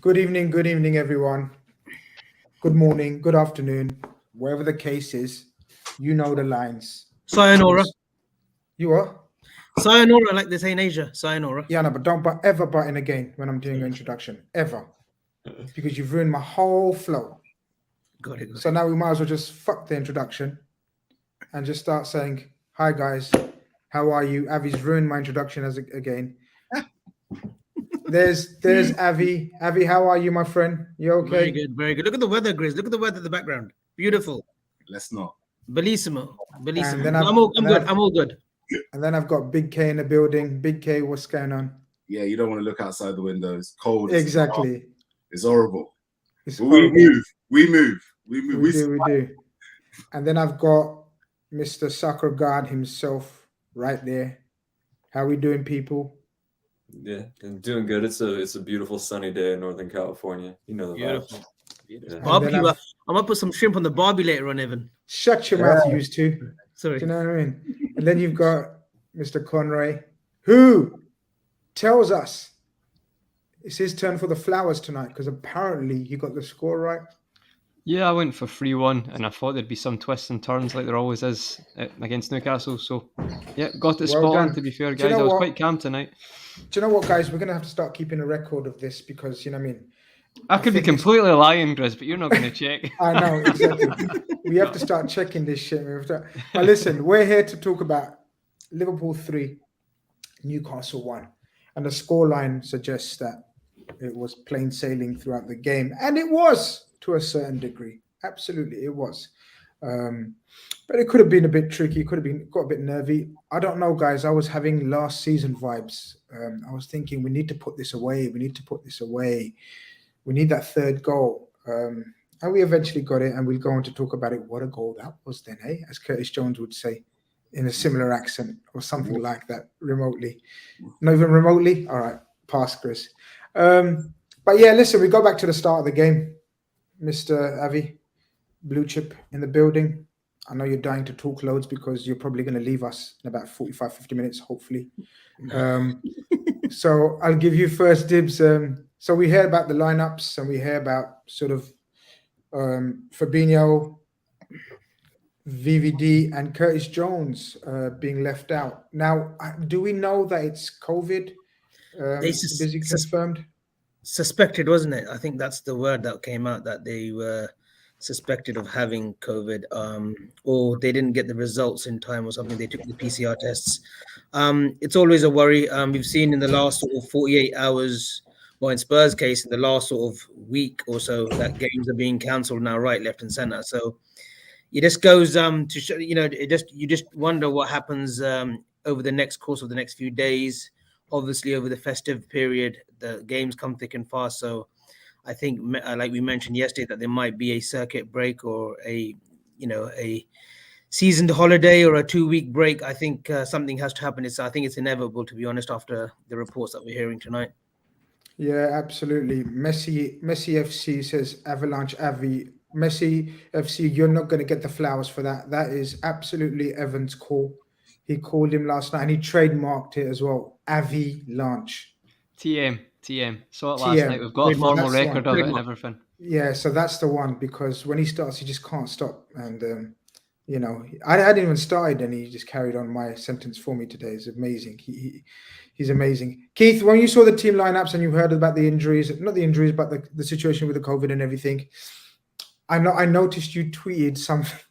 Good evening, everyone. Good morning, good afternoon, wherever the case is. You know the lines. Sayonara. You are? Sayonara, like they say in Asia. Sayonara. Yeah, no, but don't ever butt in again when I'm doing an introduction. Ever. Because you've ruined my whole flow. Got it. So now we might as well just fuck the introduction and just start saying, hi, guys. How are you? Avi's ruined my introduction again. There's Avi. Avi, how are you, my friend? You okay? Very good, very good. Look at the weather, Grizz. Look at the weather in the background. Beautiful. Let's not. Bellissimo. And then I'm all good. And then I've got Big K in the building. Big K, what's going on? Yeah, you don't want to look outside the windows. Cold. Exactly. It's horrible. It's We move. We do. And then I've got Mr. Soccer God himself right there. How we doing, people? Yeah, I'm doing good. It's a beautiful sunny day in Northern California. You know the Beautiful. vibes. Yeah. Barbecue. I'm gonna put some shrimp on the barbie later on, Evan. Shut your mouth, you used to. Sorry. Do you know what I mean? And then you've got Mr. Conroy, who tells us it's his turn for the flowers tonight because apparently he got the score right. Yeah, I went for 3-1 and I thought there'd be some twists and turns like there always is against Newcastle. So, yeah, got it spot on, to be fair, guys. I was quite calm tonight. Do you know what, guys? We're going to have to start keeping a record of this because, you know what I mean? I could be completely lying, Grizz, but you're not going to check. I know, exactly. We have to start checking this shit. But listen, we're here to talk about Liverpool 3, Newcastle 1. And the scoreline suggests that it was plain sailing throughout the game. And it was, to a certain degree. Absolutely, it was. But it could have been a bit tricky. It could have got a bit nervy. I don't know, guys. I was having last season vibes. I was thinking we need to put this away. We need to put this away. We need that third goal. And we eventually got it, and we'll go on to talk about it. What a goal that was then, eh? As Curtis Jones would say in a similar accent or something like that, remotely. Not even remotely? All right, pass, Chris. But yeah, listen, we go back to the start of the game. Mr. Avi, Blue Chip in the building. I know you're dying to talk loads because you're probably going to leave us in about 45, 50 minutes, hopefully. So I'll give you first dibs. So we hear about the lineups and we hear about sort of Fabinho, VVD and Curtis Jones being left out. Now, do we know that it's COVID? Is it confirmed? Suspected, wasn't it? I think that's the word that came out, that they were suspected of having COVID, or they didn't get the results in time or something. They took the PCR tests. It's always a worry. We've seen in the last sort of 48 hours, well, in Spurs' case, in the last sort of week or so, that games are being cancelled now, right, left, and centre. So it just goes to show, you just wonder what happens over the next course of the next few days. Obviously, over the festive period, the games come thick and fast. So I think, like we mentioned yesterday, that there might be a circuit break or a seasoned holiday or a 2-week break. I think something has to happen. I think it's inevitable, to be honest, after the reports that we're hearing tonight. Yeah, absolutely. Messi FC says Avalanche Avi. Messi FC, you're not going to get the flowers for that. That is absolutely Evan's call. He called him last night and he trademarked it as well. Avalanche. TM. Saw it last night. We've got a formal record of it and everything. Yeah, so that's the one, because when he starts, he just can't stop. And, I hadn't even started and he just carried on my sentence for me today. It's amazing. He's amazing. Keith, when you saw the team lineups and you heard about the injuries, not the injuries, but the situation with the COVID and everything, I noticed you tweeted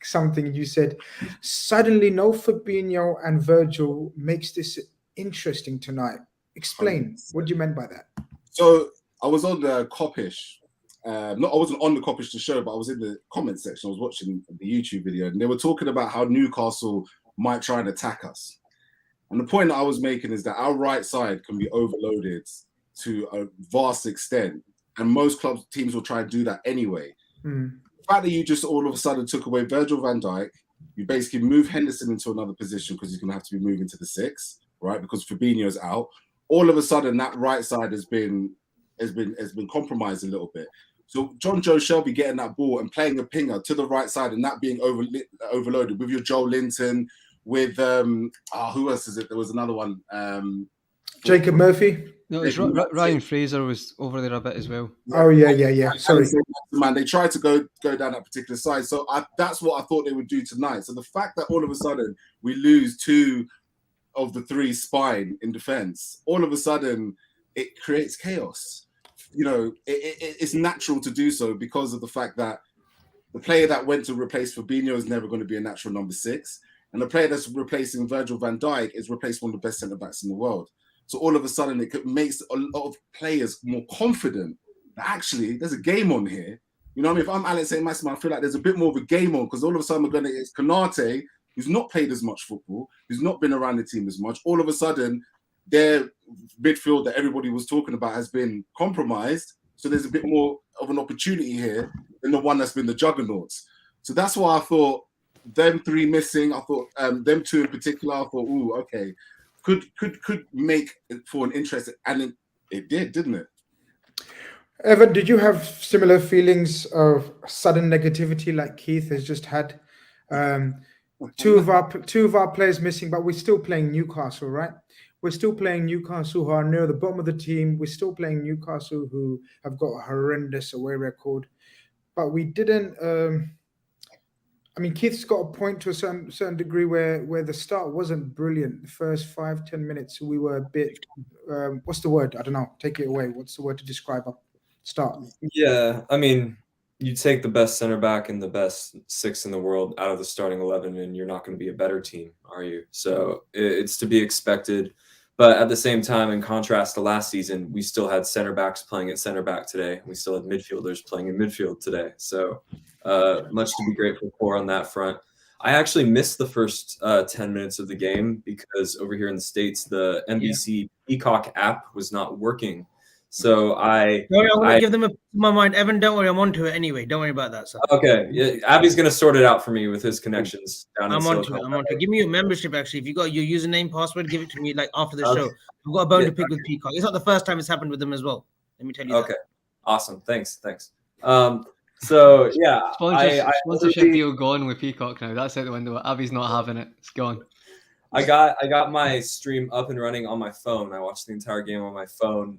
something. You said, suddenly no Fabinho and Virgil makes this interesting tonight. Explain. What do you meant by that? So I was on the Coppish. I wasn't on the Coppish the show, but I was in the comment section. I was watching the YouTube video, and they were talking about how Newcastle might try and attack us. And the point that I was making is that our right side can be overloaded to a vast extent, and most teams will try and do that anyway. The fact that you just all of a sudden took away Virgil van Dijk, you basically move Henderson into another position because he's going to have to be moving to the 6, right? Because Fabinho's out. All of a sudden, that right side has been compromised a little bit. So John Joe Shelby getting that ball and playing a pinger to the right side and that being overloaded with your Joe Linton, with who else is it? There was another one. Jacob Murphy. No, it was Ryan Fraser was over there a bit as well. Oh yeah. Sorry, man. They tried to go down that particular side, so that's what I thought they would do tonight. So the fact that all of a sudden we lose 2 of the 3 spine in defense, all of a sudden it creates chaos. You know, it's natural to do so because of the fact that the player that went to replace Fabinho is never going to be a natural number 6, and the player that's replacing Virgil van Dijk is replacing one of the best centre backs in the world. So all of a sudden, it makes a lot of players more confident that actually there's a game on here. You know what I mean? If I'm Alex Saint-Maximin, I feel like there's a bit more of a game on, because all of a sudden we're going to get Konate, who's not played as much football, who's not been around the team as much. All of a sudden, their midfield that everybody was talking about has been compromised. So there's a bit more of an opportunity here than the one that's been the juggernauts. So that's why I thought them 3 missing. I thought them 2 in particular. I thought, ooh, okay. Could make it for an interest, and it did, didn't it? Evan, did you have similar feelings of sudden negativity like Keith has just had? 2 of our players missing, but we're still playing Newcastle, right? We're still playing Newcastle, who are near the bottom of the team. We're still playing Newcastle, who have got a horrendous away record, but we didn't. I mean, Keith's got a point to a certain degree where the start wasn't brilliant. The first 5-10 minutes, we were a bit. What's the word? I don't know. Take it away. What's the word to describe our start? Yeah, I mean, you take the best center back and the best 6 in the world out of the starting 11, and you're not going to be a better team, are you? So it's to be expected. But at the same time, in contrast to last season, we still had center backs playing at center back today. We still had midfielders playing in midfield today. So much to be grateful for on that front. I actually missed the first 10 minutes of the game because over here in the States, the NBC Peacock app was not working. So I'm going to give them my mind. Evan, don't worry, I'm onto it anyway. Don't worry about that. So. Okay, yeah, Abby's going to sort it out for me with his connections. Down I'm onto it. Give me your membership, actually. If you got your username, password, give it to me like after the show. I've got a bone to pick with Peacock. It's not the first time it's happened with them as well. Let me tell you. Okay, awesome. Thanks. So yeah, sponsorship deal gone with Peacock now. That's out the window. Abby's not having it. It's gone. I got my stream up and running on my phone. I watched the entire game on my phone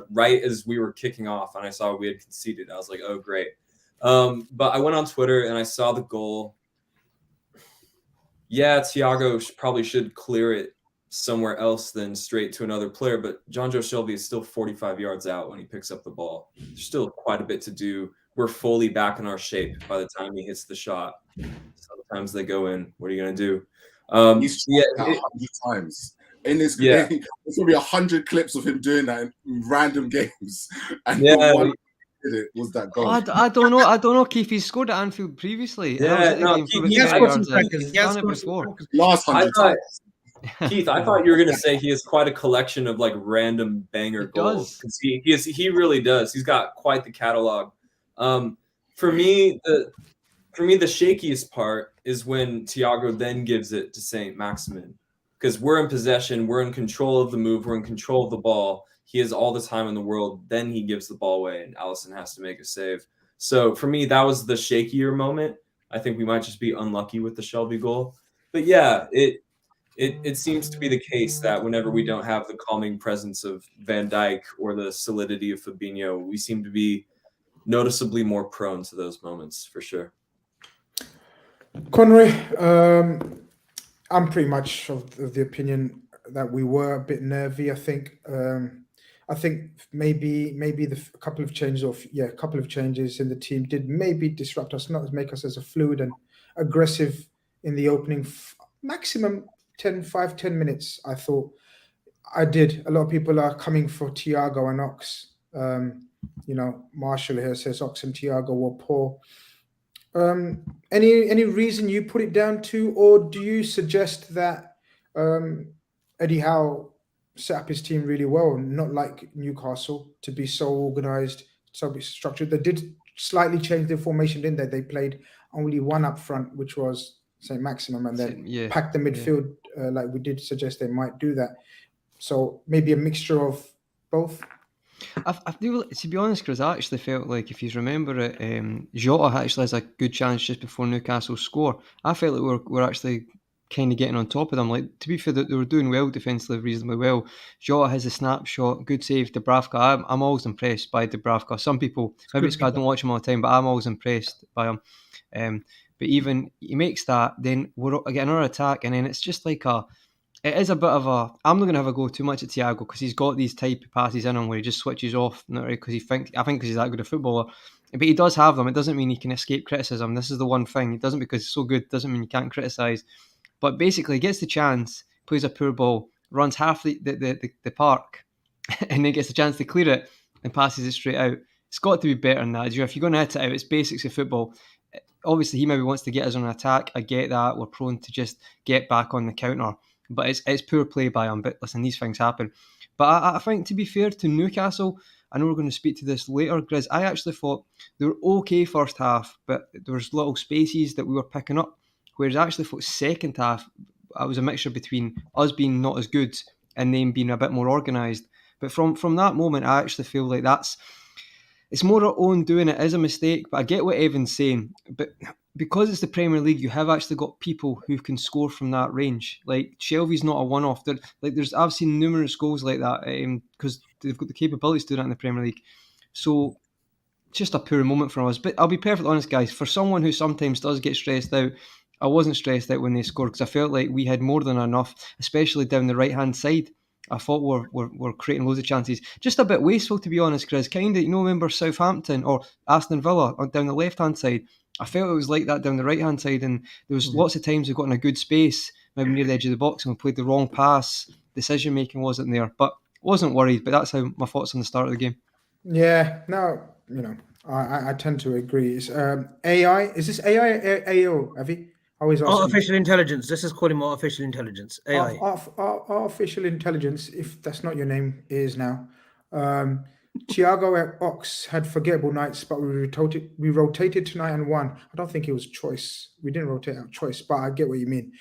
right as we were kicking off, and I saw we had conceded. I was like, oh, great. But I went on Twitter, and I saw the goal. Yeah, Thiago probably should clear it somewhere else than straight to another player, but Jonjo Shelvey is still 45 yards out when he picks up the ball. There's still quite a bit to do. We're fully back in our shape by the time he hits the shot. Sometimes they go in. What are you going to do? He's 100 times in this game. There's probably 100 clips of him doing that in random games, and the one did it was that goal. I don't know. Keith, he's scored at Anfield previously. He has scored some seconds. He has scored before. Last 100 times. Keith, I thought you were going to say he has quite a collection of like random banger goals. He really does. He's got quite the catalog. For me, the shakiest part is when Thiago then gives it to Saint-Maximin, because we're in possession, we're in control of the move, we're in control of the ball. He has all the time in the world. Then he gives the ball away, and Alisson has to make a save. So for me, that was the shakier moment. I think we might just be unlucky with the Shelvey goal. But yeah, it seems to be the case that whenever we don't have the calming presence of Van Dijk or the solidity of Fabinho, we seem to be noticeably more prone to those moments, for sure. Conroy, I'm pretty much of the opinion that we were a bit nervy. I think maybe a couple of changes in the team did maybe disrupt us, not make us as a fluid and aggressive in the opening maximum 10 minutes. I thought I did. A lot of people are coming for Thiago and Ox. Marshall here says Ox and Thiago were poor. Any reason you put it down to, or do you suggest that Eddie Howe set up his team really well, not like Newcastle, to be so organised, so structured? They did slightly change their formation, didn't they? They played only one up front, which was Saint-Maximin, and then packed the midfield like we did suggest they might do that. So maybe a mixture of both. I feel, to be honest, Chris, I actually felt like, if you remember it, Jota actually has a good chance just before Newcastle score. I felt like we're actually kind of getting on top of them. Like, to be fair, they were doing well defensively, reasonably well. Jota has a snapshot, good save. Dubravka, I'm always impressed by Dubravka. Some people, maybe it's because I don't watch him all the time, but I'm always impressed by him. But even he makes that, then we're getting another attack, and then it's just like it is a bit of a. I'm not going to have a go too much at Thiago because he's got these type of passes in him where he just switches off, not really because I think because he's that good a footballer. But he does have them. It doesn't mean he can escape criticism. This is the one thing. It doesn't because he's so good. Doesn't mean you can't criticise. But basically, he gets the chance, plays a poor ball, runs half the park, and then gets the chance to clear it and passes it straight out. It's got to be better than that. If you're going to hit it out, it's basics of football. Obviously, he maybe wants to get us on an attack. I get that. We're prone to just get back on the counter. But it's poor play by him. But listen, these things happen. But I think, to be fair to Newcastle, I know we're going to speak to this later, Grizz, I actually thought they were okay first half, but there was little spaces that we were picking up. Whereas I actually thought second half, I was a mixture between us being not as good and them being a bit more organised. But from that moment, I actually feel like it's more our own doing. It is a mistake, but I get what Evan's saying. But because it's the Premier League, you have actually got people who can score from that range. Like, Shelby's not a one-off. I've seen numerous goals like that because they've got the capabilities to do that in the Premier League. So just a poor moment for us. But I'll be perfectly honest, guys, for someone who sometimes does get stressed out, I wasn't stressed out when they scored because I felt like we had more than enough, especially down the right-hand side. I thought we're creating loads of chances. Just a bit wasteful, to be honest, Chris. Kind of, remember Southampton or Aston Villa down the left-hand side? I felt it was like that down the right-hand side, and there was lots of times we got in a good space, maybe near the edge of the box, and we played the wrong pass. Decision-making wasn't there, but wasn't worried. But that's how my thoughts on the start of the game. Yeah, no, I tend to agree. It's AI. Is this AI or AO? Have you always asked? Artificial intelligence. Let's just call him artificial intelligence. AI. Artificial intelligence, if that's not your name, is now. Thiago at Ox had forgettable nights, but we rotated tonight and won. I don't think it was choice. We didn't rotate out choice, but I get what you mean.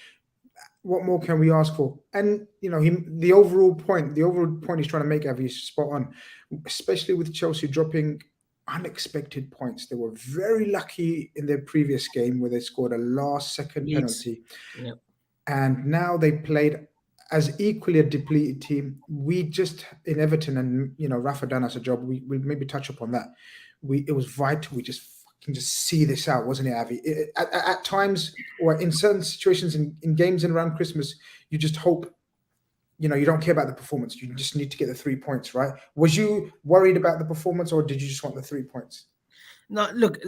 What more can we ask for? And the overall point he's trying to make, Avi, is spot on, especially with Chelsea dropping unexpected points. They were very lucky in their previous game where they scored a last-second penalty. Yep. And now they played as equally a depleted team. We just, in Everton, and Rafa done us a job. We maybe touch upon that. It was vital. We just see this out, wasn't it, Avi? At times, or in certain situations in games and around Christmas, you just hope, you don't care about the performance. You just need to get the 3 points, right? Was you worried about the performance, or did you just want the 3 points? No, look,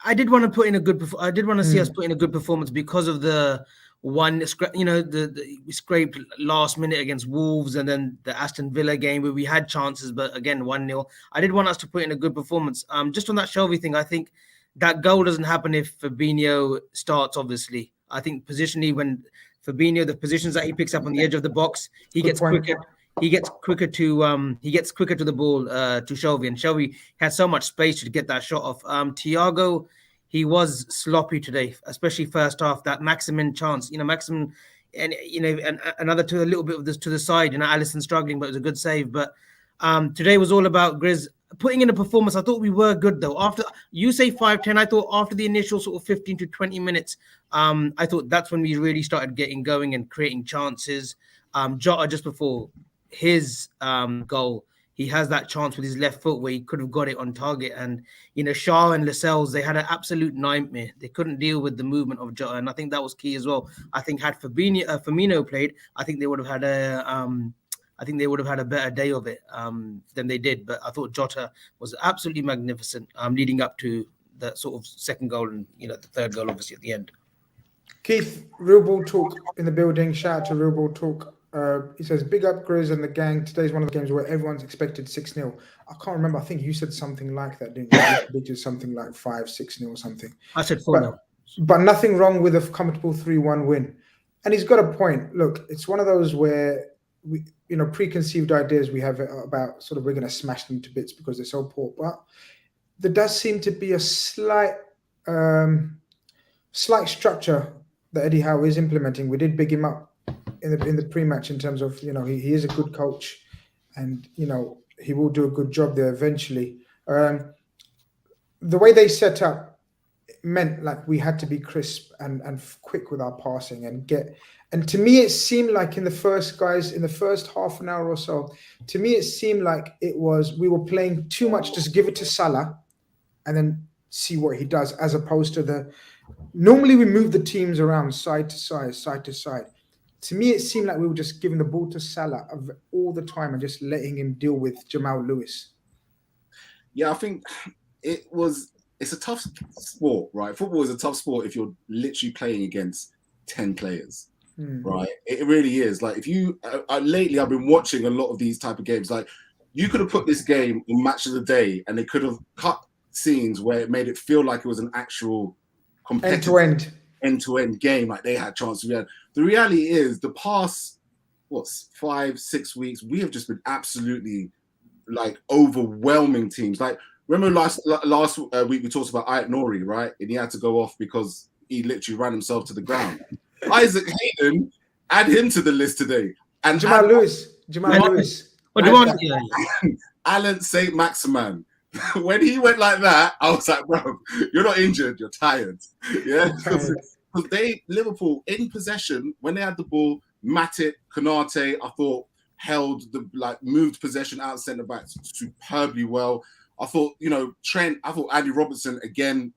I did want to put in a good. I did want to see us put in a good performance because of the one. We scraped last minute against Wolves, and then the Aston Villa game where we had chances, but again 1-0. I did want us to put in a good performance. Just on that Shelby thing, I think that goal doesn't happen if Fabinho starts. Obviously, I think positionally when Fabinho, the positions that he picks up on the edge of the box, he gets quicker. He gets quicker to the ball to Shelby, and Shelby had so much space to get that shot off. Thiago, he was sloppy today, especially first half. That Maximin chance, Maximin, and another a little bit of this to the side. Alisson struggling, but it was a good save. But today was all about Grizz putting in a performance. I thought we were good though. After you say 5-10, I thought after the initial sort of 15 to 20 minutes, I thought that's when we really started getting going and creating chances. Jota just before his goal, he has that chance with his left foot where he could have got it on target, and Shaw and Lascelles, they had an absolute nightmare. They couldn't deal with the movement of Jota, and I think that was key as well. I think had Firmino played, I think they would have had a better day of it than they did. But I thought Jota was absolutely magnificent leading up to the sort of second goal and the third goal obviously at the end. Keith, Real Ball Talk in the building. Shout out to Real Ball Talk. He says, big up Grizz and the gang. Today's one of the games where everyone's expected 6-0. I can't remember. I think you said something like that, didn't you? You predicted something like 5-6-0 or something. I said 4-0. But nothing wrong with a comfortable 3-1 win. And he's got a point. Look, it's one of those where we, preconceived ideas we have about sort of we're going to smash them to bits because they're so poor. But there does seem to be a slight structure that Eddie Howe is implementing. We did big him up in the pre-match in terms of, he is a good coach and, he will do a good job there eventually. The way they set up, meant like we had to be crisp and quick with our passing and get. And to me, it seemed like in the first half an hour or so, to me, it seemed like we were playing too much. Just give it to Salah and then see what he does, as opposed to normally we move the teams around side to side. To me, it seemed like we were just giving the ball to Salah all the time and just letting him deal with Jamal Lewis. Yeah, I think it's a tough sport, right? Football is a tough sport if you're literally playing against 10 players. Right, it really is. Like, if you lately, I've been watching a lot of these type of games. Like, you could have put this game in Match of the Day, and they could have cut scenes where it made it feel like it was an actual competitive end-to-end game. Like, they had chances. The reality is, the past 5-6 weeks, we have just been absolutely like overwhelming teams. Like, remember last week we talked about Ayat Nouri, right? And he had to go off because he literally ran himself to the ground. Isaac Hayden, add him to the list today. And Jamal Lewis. Alan St. Maximan. When he went like that, I was like, bro, you're not injured, you're tired. Yeah. Because Liverpool in possession, when they had the ball, Matip, Konate, I thought moved possession out centre backs superbly well. I thought, Trent, I thought Andy Robertson again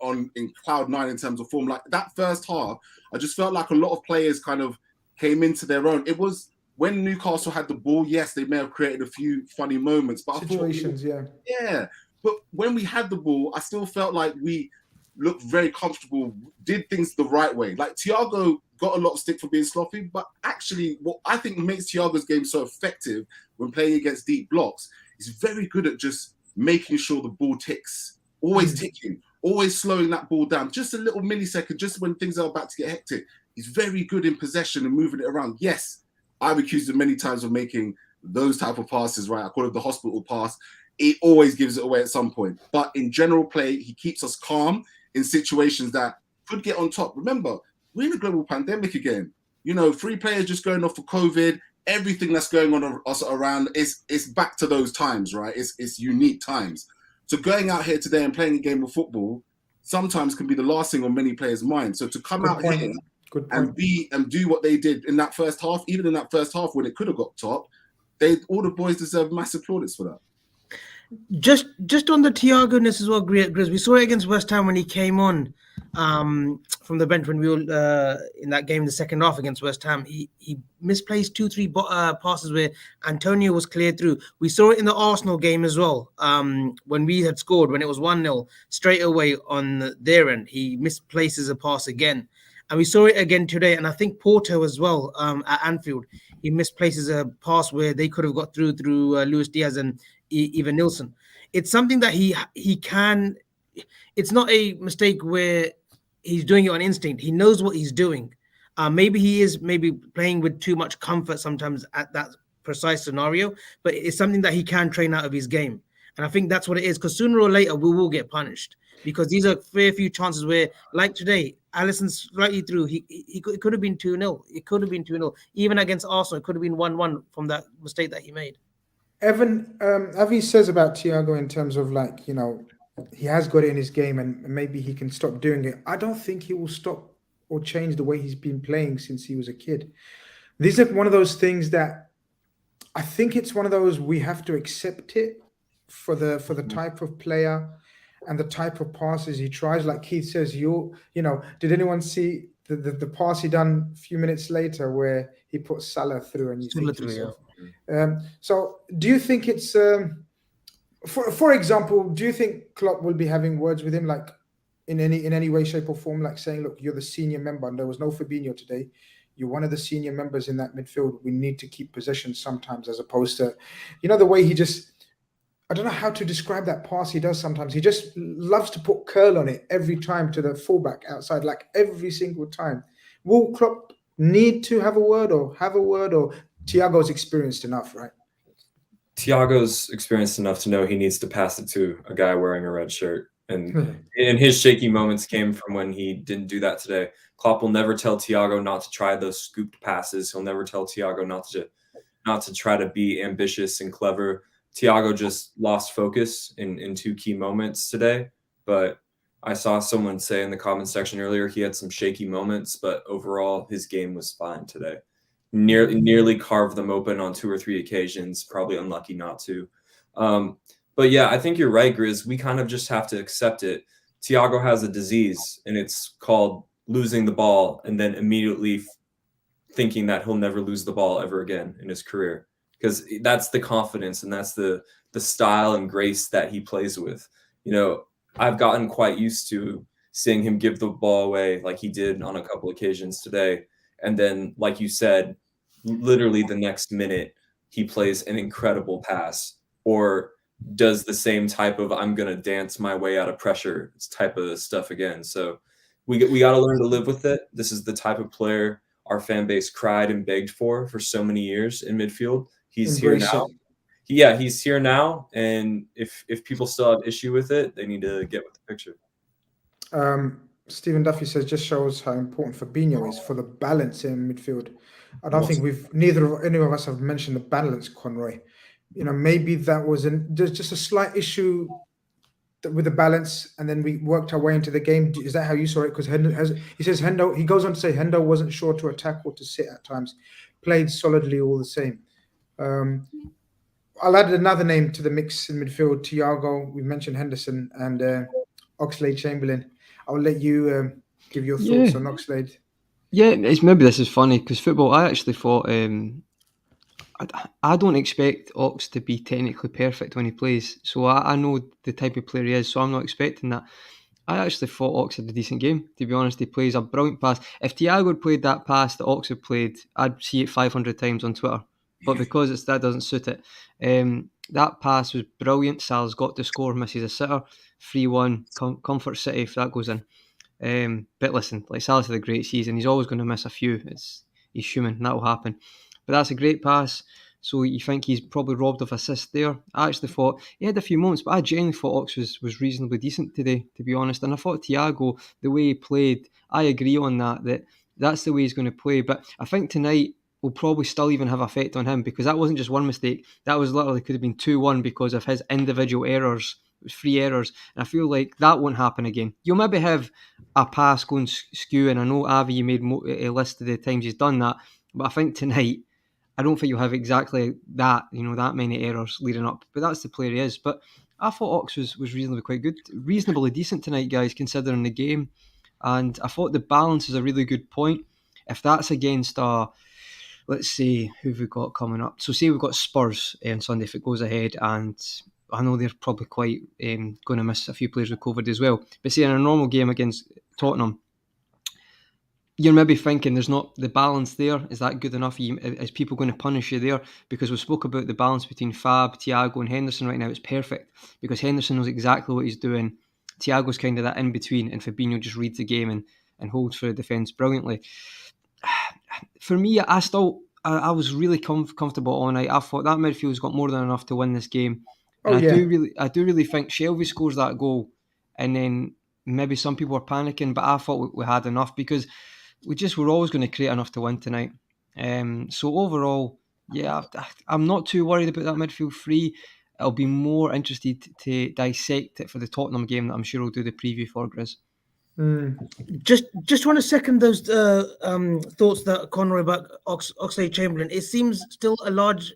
in cloud 9 in terms of form. Like, that first half, I just felt like a lot of players kind of came into their own. It was when Newcastle had the ball, yes, they may have created a few funny moments, but situations, yeah. But when we had the ball, I still felt like we looked very comfortable, did things the right way. Like, Thiago got a lot of stick for being sloppy, but actually what I think makes Thiago's game so effective when playing against deep blocks is very good at just making sure the ball ticks, always ticking, always slowing that ball down, just a little millisecond, just when things are about to get hectic. He's very good in possession and moving it around. Yes, I've accused him many times of making those type of passes, right? I call it the hospital pass. He always gives it away at some point. But in general play, he keeps us calm in situations that could get on top. Remember, we're in a global pandemic again. 3 players just going off for COVID, everything that's going on us around, it's back to those times, right? It's unique times. So going out here today and playing a game of football sometimes can be the last thing on many players' minds. So to come out here and do what they did in that first half, even in that first half when it could have got top, all the boys deserve massive plaudits for that. Just on the Thiago-ness as well, Grizz. We saw it against West Ham when he came on from the bench when we were in that game, the second half against West Ham. He misplaced 2-3 passes where Antonio was cleared through. We saw it in the Arsenal game as well. When we had scored, when it was 1-0, straight away on their end, he misplaces a pass again. And we saw it again today. And I think Porto as well at Anfield, he misplaces a pass where they could have got through Luis Diaz and even Nilsson. It's something that he can. It's not a mistake where he's doing it on instinct. He knows what he's doing. Maybe he is playing with too much comfort sometimes at that precise scenario, but it's something that he can train out of his game. And I think that's what it is, because sooner or later we will get punished, because these are fair few chances where, like today, Alisson slightly through. It could have been 2-0. It could have been 2-0. Even against Arsenal, it could have been 1-1 from that mistake that he made. Evan, Avi says about Thiago in terms of he has got it in his game and maybe he can stop doing it. I don't think he will stop or change the way he's been playing since he was a kid. These are one of those things that I think it's one of those we have to accept it for the type of player and the type of passes he tries. Like Keith says, did anyone see the pass he done a few minutes later where he put Salah through and you think to yourself, so do you think it's for example, do you think Klopp will be having words with him like in any way, shape or form, like saying, look, you're the senior member and there was no Fabinho today, you're one of the senior members in that midfield, we need to keep possession sometimes, as opposed to the way he just, I don't know how to describe that pass he does sometimes. He just loves to put curl on it every time to the fullback outside, like every single time. Will Klopp need to have a word, or Thiago's experienced enough, right? Thiago's experienced enough to know he needs to pass it to a guy wearing a red shirt. And his shaky moments came from when he didn't do that today. Klopp will never tell Thiago not to try those scooped passes. He'll never tell Thiago not to try to be ambitious and clever. Thiago just lost focus in 2 key moments today. But I saw someone say in the comment section earlier he had some shaky moments, but overall his game was fine today. Nearly carved them open on 2 or 3 occasions, probably unlucky not to. But yeah, I think you're right, Grizz. We kind of just have to accept it. Thiago has a disease, and it's called losing the ball and then immediately thinking that he'll never lose the ball ever again in his career, because that's the confidence and that's the style and grace that he plays with. You know, I've gotten quite used to seeing him give the ball away like he did on a couple occasions today. And then, like you said, literally the next minute, he plays an incredible pass or does the same type of I'm going to dance my way out of pressure type of stuff again. So we got to learn to live with it. This is the type of player our fan base cried and begged for so many years in midfield. He's Embrace here now. it. Yeah, he's here now. And if people still have issue with it, they need to get with the picture. Stephen Duffy says just shows how important Fabinho is for the balance in midfield. I don't think any of us have mentioned the balance, Conroy. You know, maybe that was there's just a slight issue with the balance, and then we worked our way into the game. Is that how you saw it? Because he says Hendo, he goes on to say Hendo wasn't sure to attack or to sit at times, played solidly all the same. I'll add another name to the mix in midfield, Thiago. We mentioned Henderson and Oxlade-Chamberlain. I'll let you give your thoughts on Oxlade. Yeah, maybe this is funny because football, I actually thought I don't expect Ox to be technically perfect when he plays. So I know the type of player he is, so I'm not expecting that. I actually thought Ox had a decent game, to be honest. He plays a brilliant pass. If Thiago had played that pass that Ox had played, I'd see it 500 times on Twitter. But because that doesn't suit it. That pass was brilliant. Sal's got to score, misses a sitter. 3-1, Comfort City if that goes in. But listen, like Sal's had a great season. He's always going to miss a few. He's human. That will happen. But that's a great pass. So you think he's probably robbed of assist there. I actually thought he had a few moments, but I genuinely thought Ox was reasonably decent today, to be honest. And I thought Thiago, the way he played, I agree on that's the way he's going to play. But I think tonight will probably still even have effect on him because that wasn't just one mistake. That was literally could have been 2-1 because of his individual errors. It was 3 errors. And I feel like that won't happen again. You'll maybe have a pass going skew, and I know Avi, you made a list of the times he's done that. But I think tonight, I don't think you'll have exactly that, that many errors leading up. But that's the player he is. But I thought Ox was reasonably quite good. Reasonably decent tonight, guys, considering the game. And I thought the balance is a really good point. If that's against let's see, who've we got coming up? So say we've got Spurs on Sunday if it goes ahead, and I know they're probably quite going to miss a few players with COVID as well. But say in a normal game against Tottenham, you're maybe thinking there's not the balance there. Is that good enough? Is people going to punish you there? Because we spoke about the balance between Fab, Thiago and Henderson right now. It's perfect because Henderson knows exactly what he's doing. Thiago's kind of that in between, and Fabinho just reads the game and holds for the defence brilliantly. For me, I was really comfortable all night. I thought that midfield's got more than enough to win this game. And I do really think Shelby scores that goal, and then maybe some people are panicking, but I thought we had enough because we were always going to create enough to win tonight. So overall, yeah, I'm not too worried about that midfield three. I'll be more interested to dissect it for the Tottenham game that I'm sure we'll do the preview for, Grizz. Just want to second those thoughts that Conroy about Oxlade-Chamberlain. It seems still a large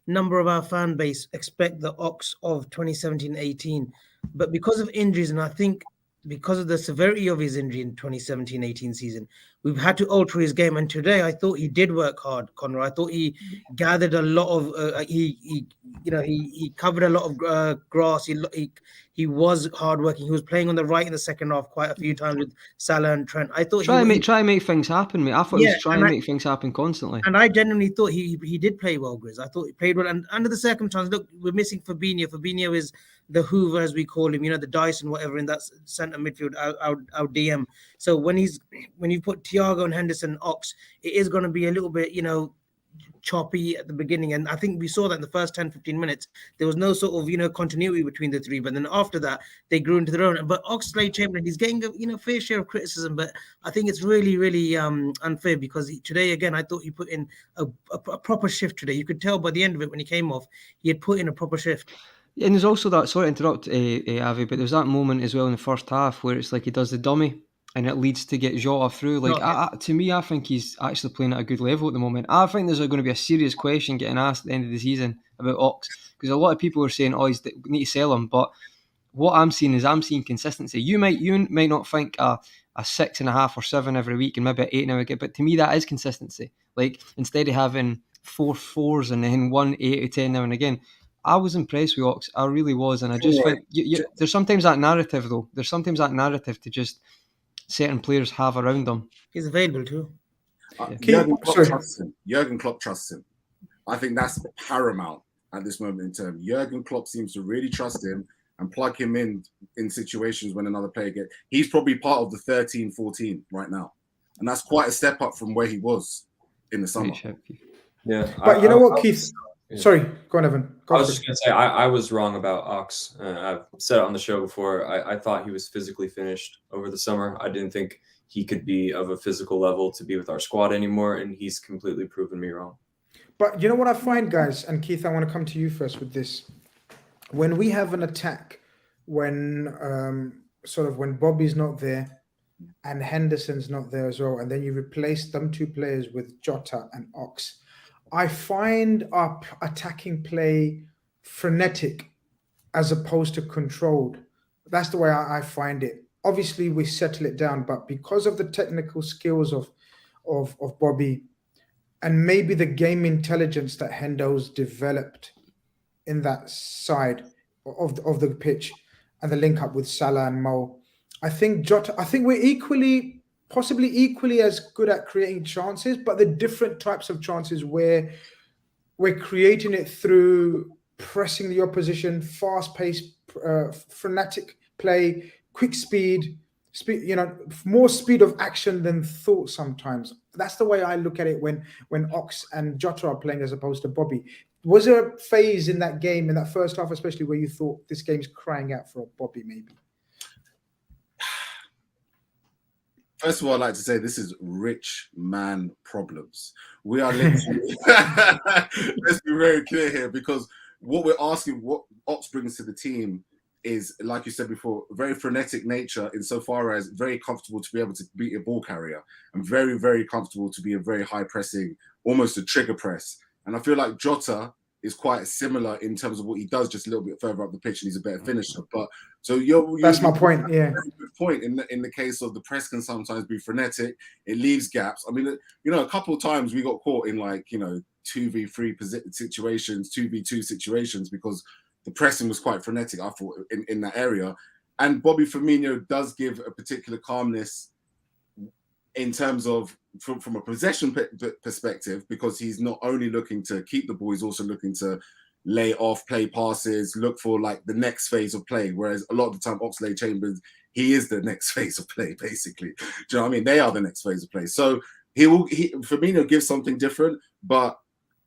number of our fan base expect the Ox of 2017-18, but because of injuries, and I think because of the severity of his injury in 2017-18 season, we've had to alter his game. And today, I thought he did work hard, Conroy. I thought he gathered a lot of he covered a lot of grass. He was hardworking. He was playing on the right in the second half quite a few times with Salah and Trent. I thought try and make things happen, mate. I thought he was trying to make things happen constantly. And I genuinely thought he did play well, Grizz. I thought he played well. And under the circumstances, look, we're missing Fabinho. Fabinho is the Hoover, as we call him, the Dyson, whatever, in that centre midfield, our DM. So when you put Thiago and Henderson, Ox, it is going to be a little bit, choppy at the beginning. And I think we saw that in the first 10-15 minutes. There was no sort of, continuity between the three. But then after that, they grew into their own. But Oxlade-Chamberlain, he's getting a fair share of criticism. But I think it's really, really unfair because today, again, I thought he put in a proper shift today. You could tell by the end of it when he came off, he had put in a proper shift. And there's also that, sorry to interrupt, Avi, but there's that moment as well in the first half where it's like he does the dummy and it leads to get Jota through. Like, to me, I think he's actually playing at a good level at the moment. I think there's going to be a serious question getting asked at the end of the season about Ox, because a lot of people are saying, oh, we need to sell him, but what I'm seeing consistency. You might not think a 6.5 or 7 every week and maybe an 8 now again, but to me that is consistency. Like, instead of having 4 4s and then 1 8 to 10 now and again, I was impressed with Ox. I really was, and I just think there's sometimes that narrative though. There's sometimes that narrative to just certain players have around them. He's available too. Jurgen Klopp trusts him. I think that's paramount at this moment in time. Jurgen Klopp seems to really trust him and plug him in situations when another player gets. He's probably part of the 13-14 right now, and that's quite a step up from where he was in the summer. Yeah, but you know what, Keith? Sorry, go on, Evan. I was just going to say, I was wrong about Ox. I've said it on the show before. I thought he was physically finished over the summer. I didn't think he could be of a physical level to be with our squad anymore, and he's completely proven me wrong. But you know what I find, guys, and Keith, I want to come to you first with this. When we have an attack, when Bobby's not there and Henderson's not there as well, and then you replace them 2 players with Jota and Ox, I find our attacking play frenetic as opposed to controlled. That's the way I find it. Obviously, we settle it down, but because of the technical skills of Bobby and maybe the game intelligence that Hendo's developed in that side of the pitch and the link up with Salah and Mo, I think we're possibly equally as good at creating chances, but the different types of chances where we're creating it through pressing the opposition, fast-paced, frenetic play, quick speed, more speed of action than thought sometimes. That's the way I look at it when Ox and Jota are playing as opposed to Bobby. Was there a phase in that game, in that first half especially, where you thought this game's crying out for a Bobby maybe? First of all, I'd like to say this is rich man problems. We are literally, let's be very clear here, because what we're asking, what Ox brings to the team is, like you said before, very frenetic nature insofar as very comfortable to be able to beat a ball carrier and very, very comfortable to be a very high pressing, almost a trigger press. And I feel like Jota is quite similar in terms of what he does, just a little bit further up the pitch, and he's a better finisher. But so that's my point. Yeah, very good point. In the case of the press can sometimes be frenetic. It leaves gaps. I mean, a couple of times we got caught in 2v3 situations, 2v2 situations because the pressing was quite frenetic, I thought, in that area. And Bobby Firmino does give a particular calmness in terms of from a possession perspective, because he's not only looking to keep the ball, he's also looking to lay off, play passes, look for the next phase of play. Whereas a lot of the time, Oxlade-Chamberlain, he is the next phase of play, basically. Do you know what I mean? They are the next phase of play. So Firmino gives something different, but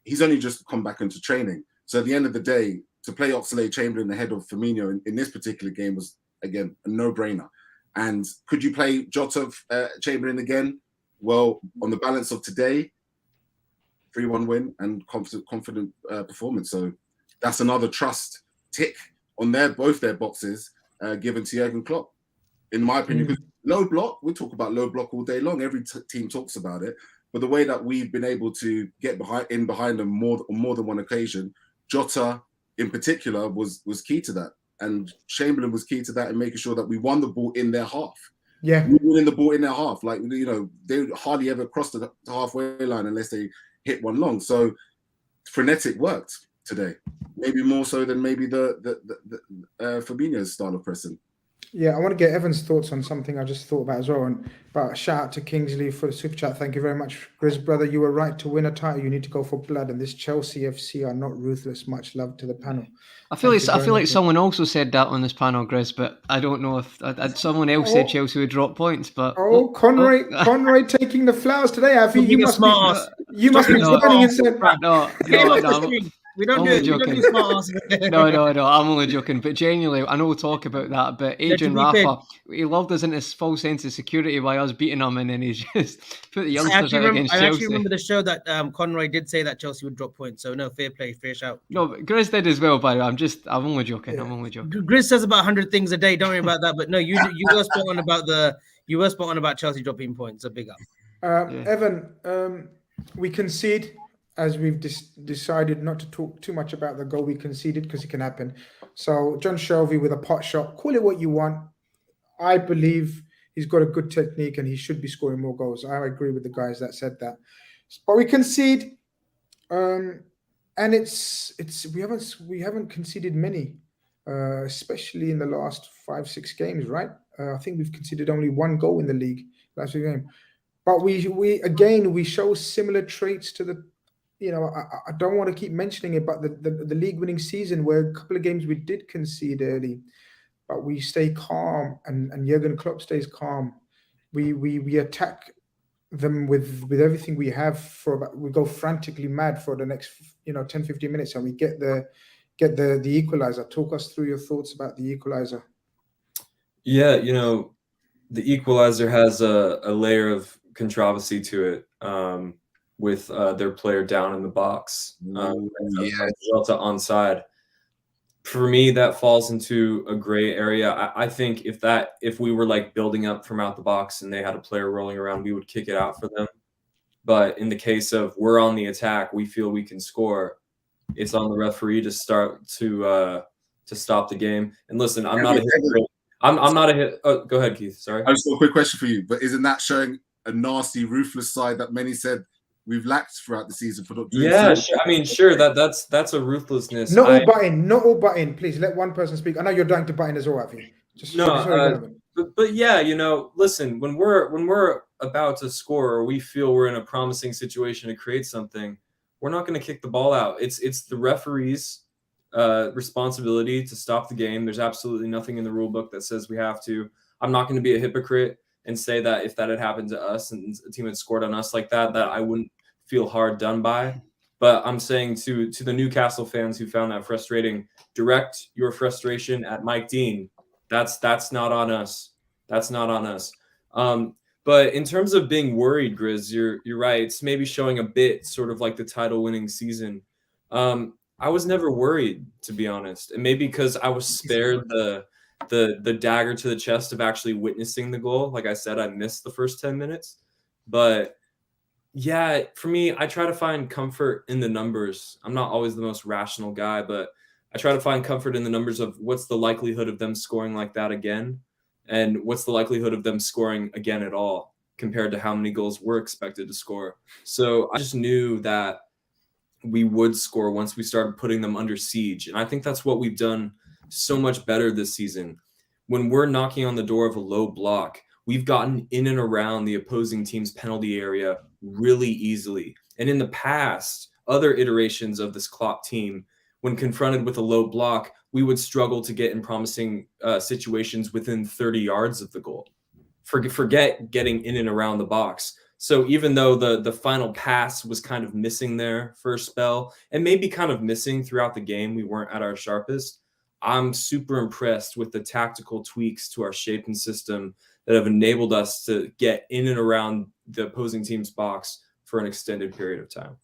he's only just come back into training. So at the end of the day, to play Oxlade-Chamberlain ahead of Firmino in this particular game was, again, a no-brainer. And could you play Jota Chamberlain again? Well, on the balance of today, 3-1 win and confident performance. So that's another trust tick on both their boxes given to Jurgen Klopp, in my opinion. Because low block, we talk about low block all day long. Every team talks about it. But the way that we've been able to get behind them on more than one occasion, Jota in particular was key to that. And Chamberlain was key to that in making sure that we won the ball in their half. Yeah. We won the ball in their half. They hardly ever crossed the halfway line unless they hit one long. So frenetic worked today. Maybe more so than maybe the Fabinho's style of pressing. Yeah, I want to get Evan's thoughts on something I just thought about as well. But shout out to Kingsley for the super chat. Thank you very much. Grizz brother, you were right. To win a title, you need to go for blood. And this Chelsea FC are not ruthless. Much love to the panel. I feel like someone also said that on this panel, Grizz, but I don't know if someone else said Chelsea would drop points. But Conroy taking the flowers today. Avi, you must be burning and said, no. We don't Only do joking. smart asses. No, I'm only joking. But genuinely, I know we'll talk about that. But Adrian be fair- Rafa, he lulled us into this false sense of security by us beating him, and then he's just put the youngsters out against I Chelsea. actually remember the show that Conroy did say that Chelsea would drop points. So no, fair play, fair shout. No, but Grizz did as well, by the way. I'm only joking. Yeah. I'm only joking. Grizz says about 100 things a day. Don't worry about that. But no, you were spot on about Chelsea dropping points. A big up. Yeah. Evan, we concede, as we've decided not to talk too much about the goal we conceded because it can happen. So John Shelby with a pot shot, call it what you want. I believe he's got a good technique and he should be scoring more goals. I agree with the guys that said that. But we concede, and we haven't conceded many, especially in the last 5-6 games, right? I think we've conceded only 1 goal in the league last game. But we show similar traits to the, I don't want to keep mentioning it, but the league winning season where a couple of games we did concede early, but we stay calm and Jurgen Klopp stays calm. We attack them with everything we have we go frantically mad for the next 10-15 minutes and we get the equalizer. Talk us through your thoughts about the equalizer. Yeah, the equalizer has a layer of controversy to it, with their player down in the box. Delta onside. For me, that falls into a gray area. I think if we were like building up from out the box and they had a player rolling around, we would kick it out for them. But in the case of we're on the attack, we feel we can score, it's on the referee to start to stop the game. And listen, I'm not a hypocrite. I'm not a hit. Oh, go ahead, Keith. Sorry. I just got a quick question for you. But isn't that showing a nasty, ruthless side that many said we've lacked throughout the season for not doing? Yeah, sure. That's a ruthlessness. Not all butting. Please let one person speak. I know you're dying to butt in as well, Avi. But yeah, listen, when we're about to score or we feel we're in a promising situation to create something, we're not going to kick the ball out. It's the referee's responsibility to stop the game. There's absolutely nothing in the rule book that says we have to. I'm not going to be a hypocrite and say that if that had happened to us and a team had scored on us like that I wouldn't feel hard done by. But I'm saying to the Newcastle fans who found that frustrating, direct your frustration at Mike Dean. That's not on us. That's not on us. But in terms of being worried, Grizz, you're right. It's maybe showing a bit sort of like the title-winning season. I was never worried, to be honest, and maybe because I was spared the dagger to the chest of actually witnessing the goal. Like I said, I missed the first 10 minutes, but yeah, for me, I try to find comfort in the numbers. I'm not always the most rational guy, but I try to find comfort in the numbers of what's the likelihood of them scoring like that again, and what's the likelihood of them scoring again at all compared to how many goals we're expected to score. So I just knew that we would score once we started putting them under siege. And I think that's what we've done so much better this season. When we're knocking on the door of a low block, we've gotten in and around the opposing team's penalty area really easily. And in the past, other iterations of this Klopp team, when confronted with a low block, we would struggle to get in promising situations within 30 yards of the goal. Forget getting in and around the box. So even though the final pass was kind of missing there for a spell and maybe kind of missing throughout the game, we weren't at our sharpest. I'm super impressed with the tactical tweaks to our shape and system that have enabled us to get in and around the opposing team's box for an extended period of time.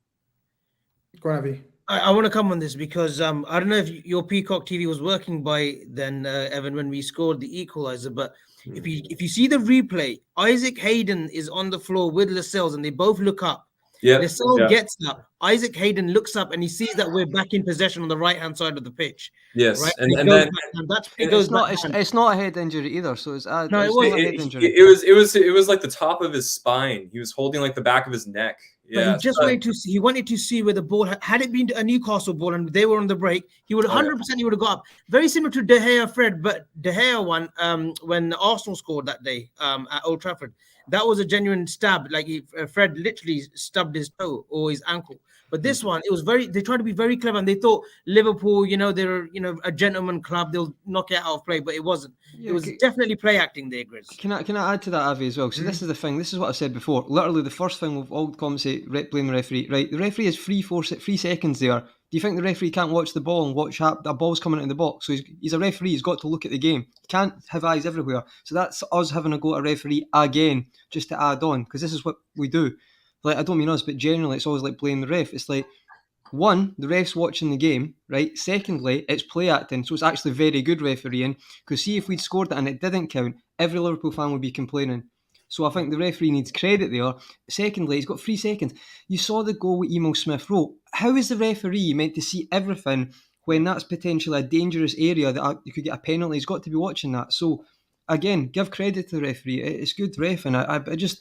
Go on, Avi. I want to come on this because I don't know if your Peacock TV was working by then, Evan, when we scored the equalizer, but if you see the replay, Isaac Hayden is on the floor with Lascelles and they both look up. Lascelles gets up. Isaac Hayden looks up and he sees that we're back in possession on the right-hand side of the pitch. Yes, right? and then it's not a head injury either. So it's no, it was not a head injury. It was like the top of his spine. He was holding like the back of his neck. But he just wanted to see where the ball had it been a Newcastle ball and they were on the break, he would 100% he would have got up. Very similar to De Gea Fred, but De Gea won when Arsenal scored that day at Old Trafford. That was a genuine stab. Like Fred literally stubbed his toe or his ankle. But this one, it was they tried to be very clever and they thought Liverpool, they're a gentleman club, they'll knock it out of play, but it wasn't. It was definitely play acting there, Grizz. Can I add to that, Avi, as well? So this is the thing. This is what I said before. Literally, the first thing we've all come to blame the referee. Right, the referee is 3 seconds there Do you think the referee can't watch the ball and watch a ball's coming into the box? So he's a referee. He's got to look at the game. He can't have eyes everywhere. So that's us having to go to a referee again just to add on, because this is what we do. Like, I don't mean us, but generally it's always like blaming the ref. It's like, one, the ref's watching the game, right? Secondly, it's play acting, so it's actually very good refereeing. Because see, if we'd scored it and it didn't count, every Liverpool fan would be complaining. So I think the referee needs credit there. Secondly, he's got 3 seconds. You saw the goal with Emil Smith-Rowe. How is the referee meant to see everything when that's potentially a dangerous area that you could get a penalty? He's got to be watching that. So again, give credit to the referee. It's good ref, and I just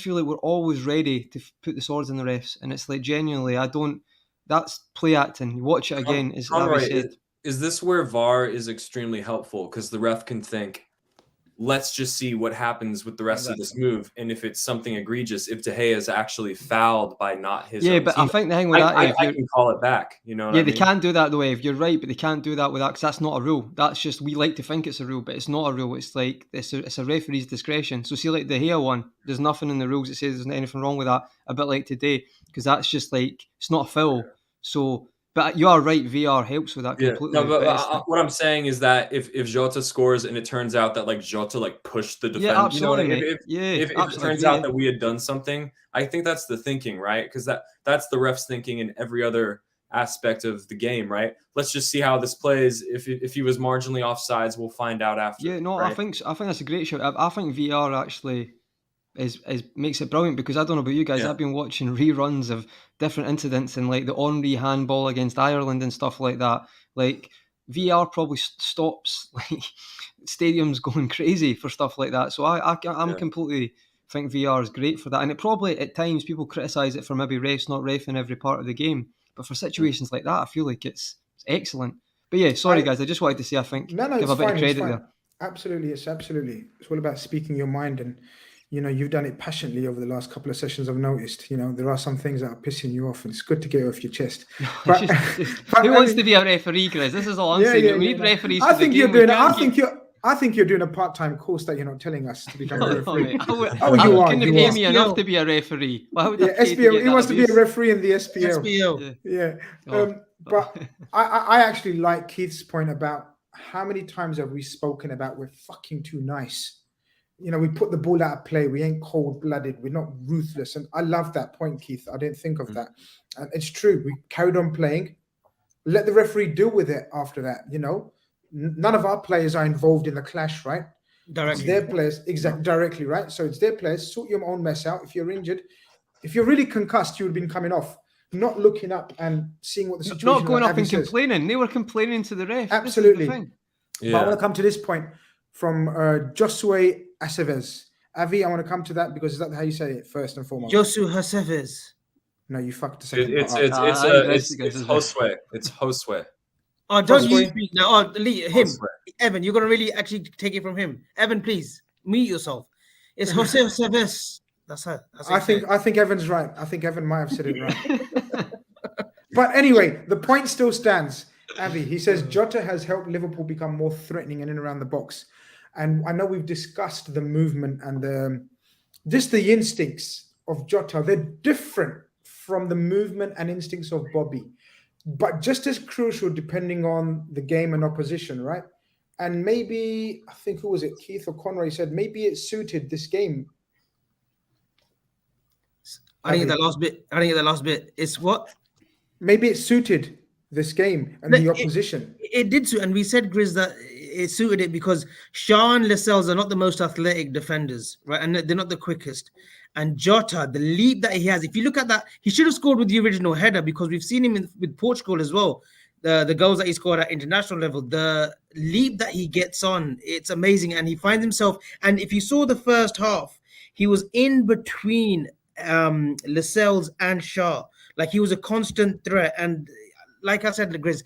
feel like we're always ready to put the swords in the refs, and it's like genuinely, that's play acting. You watch it again. Is this where VAR is extremely helpful, because the ref can think, let's just see what happens with the rest of this move, and if it's something egregious, if De Gea is actually fouled by not his own but team, I think the thing with I can call it back. You know what I mean? They can't do that though, Ev. You're right, but they can't do that with that, because that's not a rule. That's just, we like to think it's a rule, but it's not a rule. It's like, it's a referee's discretion. So see, like the De Gea one, there's nothing in the rules that says there's anything wrong with that, a bit like today, because that's just like, it's not a foul. So, but you are right, VR helps with that completely. No, but what I'm saying is that if Jota scores and it turns out that like Jota like pushed the defender, absolutely, if it turns out that we had done something, I think that's the thinking, right? Because that's the refs thinking in every other aspect of the game, right? Let's just see how this plays. If he was marginally offsides, we'll find out after. Yeah, no, right? I think that's a great show. I think VR actually makes it brilliant, because I don't know about you guys, I've been watching reruns of different incidents and like the Henry handball against Ireland and stuff like that. Like, VR probably stops like stadiums going crazy for stuff like that. So I'm completely think VR is great for that. And it probably at times people criticise it for maybe refs not reffing every part of the game, but for situations like that, I feel like it's excellent. But yeah, sorry guys, I just wanted to say, I think give a bit of credit there. Absolutely, it's all about speaking your mind, and you've done it passionately over the last couple of sessions. I've noticed, there are some things that are pissing you off, and it's good to get it off your chest. But, who wants to be a referee, Chris? This is all I'm saying. We need referees. I think you're doing a part-time course that you're not telling us to become a referee. You couldn't pay me enough to be a referee. Why would SPL? He wants to be a referee in the SPL. SPL. But I actually like Keith's point about how many times have we spoken about we're fucking too nice. We put the ball out of play. We ain't cold-blooded. We're not ruthless. And I love that point, Keith. I didn't think of that. And it's true. We carried on playing. Let the referee deal with it after that, None of our players are involved in the clash, right? Directly. It's their players, exactly, directly, right? So it's their players. Sort your own mess out. If you're injured, if you're really concussed, you would have been coming off, not looking up and seeing what the situation is. Not going up and complaining. They were complaining to the ref. Absolutely. But I want to come to this point from Josue Aceves. Avi, I want to come to that, because is that how you say it first and foremost? Josue Aceves. No, you fucked the second It's Josue. It's Josue. Oh, don't you speak now. Oh, him. Evan, you're going to really actually take it from him. Evan, please, mute yourself. It's Jose Aceves. That's her. I think Evan's right. I think Evan might have said it right. But anyway, the point still stands. Avi, he says Jota has helped Liverpool become more threatening in and around the box. And I know we've discussed the movement and just the instincts of Jota. They're different from the movement and instincts of Bobby, but just as crucial depending on the game and opposition, right? And maybe, I think, who was it, Keith or Conroy said, maybe it suited this game. I didn't get the last bit. It's what? Maybe it suited this game and the opposition. It did suit, and we said, Grizz, that it suited it because Shaw and Lascelles are not the most athletic defenders, right? And they're not the quickest. And Jota, the leap that he has, if you look at that, he should have scored with the original header, because we've seen him with Portugal as well. The goals that he scored at international level, the leap that he gets on, it's amazing. And he finds himself, and if you saw the first half, he was in between Lascelles and Shaw. Like, he was a constant threat. And like I said, Grizz,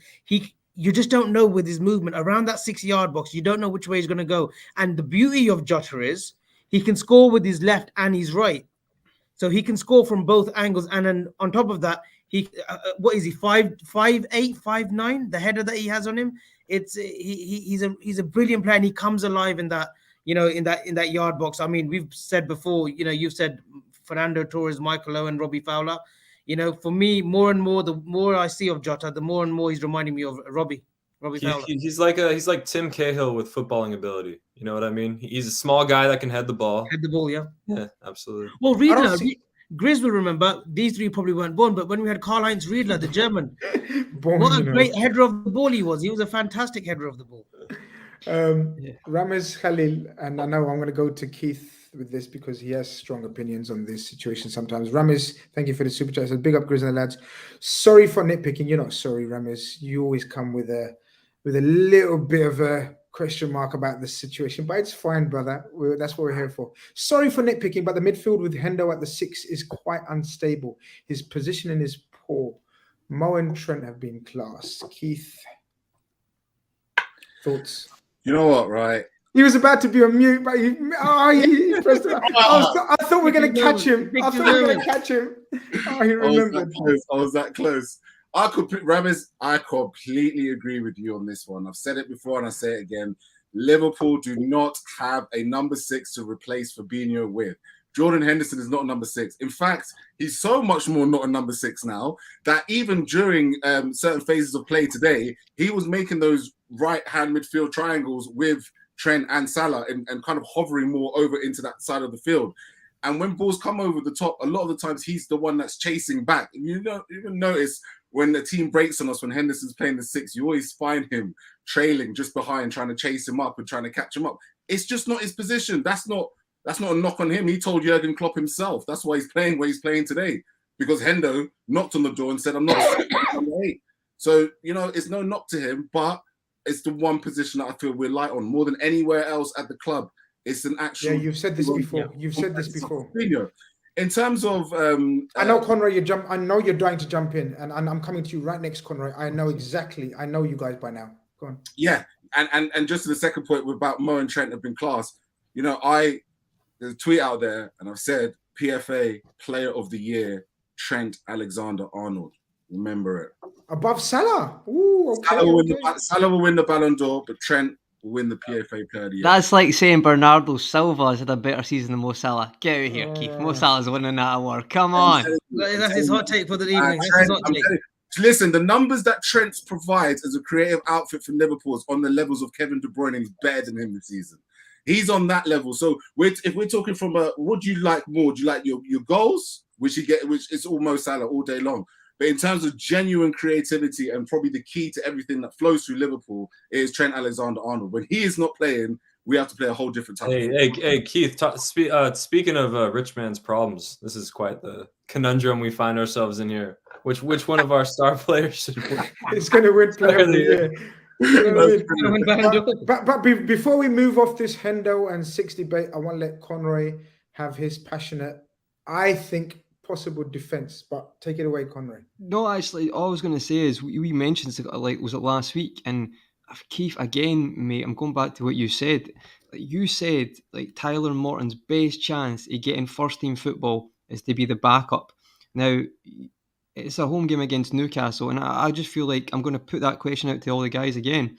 you just don't know with his movement around that 6-yard box. You don't know which way he's going to go. And the beauty of Jota is he can score with his left and his right. So he can score from both angles. And then on top of that, he what is he, 5'8", 5'9", the header that he has on him? He's a brilliant player, and he comes alive in that, in that yard box. I mean, we've said before, you've said Fernando Torres, Michael Owen, Robbie Fowler. You know, for me, more and more, the more I see of Jota, the more and more he's reminding me of Robbie Fowler. He's like Tim Cahill with footballing ability. You know what I mean? He's a small guy that can head the ball. Head the ball, yeah. Yeah, absolutely. Well, I don't Riedler, see- Grizz will remember, these three probably weren't born, but when we had Karl-Heinz Riedler, the German, Born, what a you know. great header of the ball he was. He was a fantastic header of the ball. Ramez Khalil, and I know I'm going to go to Keith with this because he has strong opinions on this situation sometimes. Ramez, thank you for the super chat. Says, big up, Grizz and the lads. Sorry for nitpicking. You're not sorry, Ramez. You always come with a little bit of a question mark about the situation, but it's fine, brother. That's what we're here for. Sorry for nitpicking, but the midfield with Hendo at the 6 is quite unstable. His positioning is poor. Mo and Trent have been class. Keith, thoughts? You know what, right? He was about to be on mute, but he pressed it. I thought we were going to catch him. I thought we were going to catch him. Oh, he remembered. I was that close. Ramez, I completely agree with you on this one. I've said it before and I say it again. Liverpool do not have a number 6 to replace Fabinho with. Jordan Henderson is not number 6. In fact, he's so much more not a number 6 now that even during certain phases of play today, he was making those right-hand midfield triangles with Trent and Salah and kind of hovering more over into that side of the field. And when balls come over the top, a lot of the times he's the one that's chasing back. And you even notice when the team breaks on us, when Henderson's playing the 6, you always find him trailing just behind, trying to chase him up and trying to catch him up. It's just not his position. That's not a knock on him. He told Jurgen Klopp himself. That's why he's playing where he's playing today. Because Hendo knocked on the door and said, I'm not number 8. So, it's no knock to him, but it's the one position that I feel we're light on more than anywhere else at the club. It's an actual... Yeah, you've said this before. You've said this before. In terms of... I know, Conroy, I know you're dying to jump in, and I'm coming to you right next, Conroy. I know exactly. I know you guys by now. Go on. Yeah, and just to the second point about Mo and Trent have been class. There's a tweet out there, and I've said PFA Player of the Year, Trent Alexander-Arnold. Remember it. Above Salah. Ooh, okay. Salah will win the Ballon d'Or, but Trent will win the PFA Player of the Year. That's like saying Bernardo Silva has had a better season than Mo Salah. Get out of here, Keith. Mo Salah's winning that award. Come on. That's his hot take for the evening. That's his hot take. Listen, the numbers that Trent provides as a creative outfit for Liverpool is on the levels of Kevin De Bruyne. He's better than him this season. He's on that level. So if we're talking from what do you like more? Do you like your goals, which is almost Salah all day long? But in terms of genuine creativity and probably the key to everything that flows through Liverpool is Trent Alexander-Arnold. When he is not playing, we have to play a whole different type of football. Hey, Keith, speaking of rich man's problems, this is quite the conundrum we find ourselves in here. Which one of our star players should win? It's going to win Player of the Year. But before we move off this Hendo and 6 debate, I want to let Conroy have his passionate, I think, possible defense. But take it away, Conroy. No, actually, all I was going to say is we mentioned, was it last week? And Keith, again, mate, I'm going back to what you said. You said, Tyler Morton's best chance of getting first-team football is to be the backup. Now, it's a home game against Newcastle, and I just feel like I'm going to put that question out to all the guys again.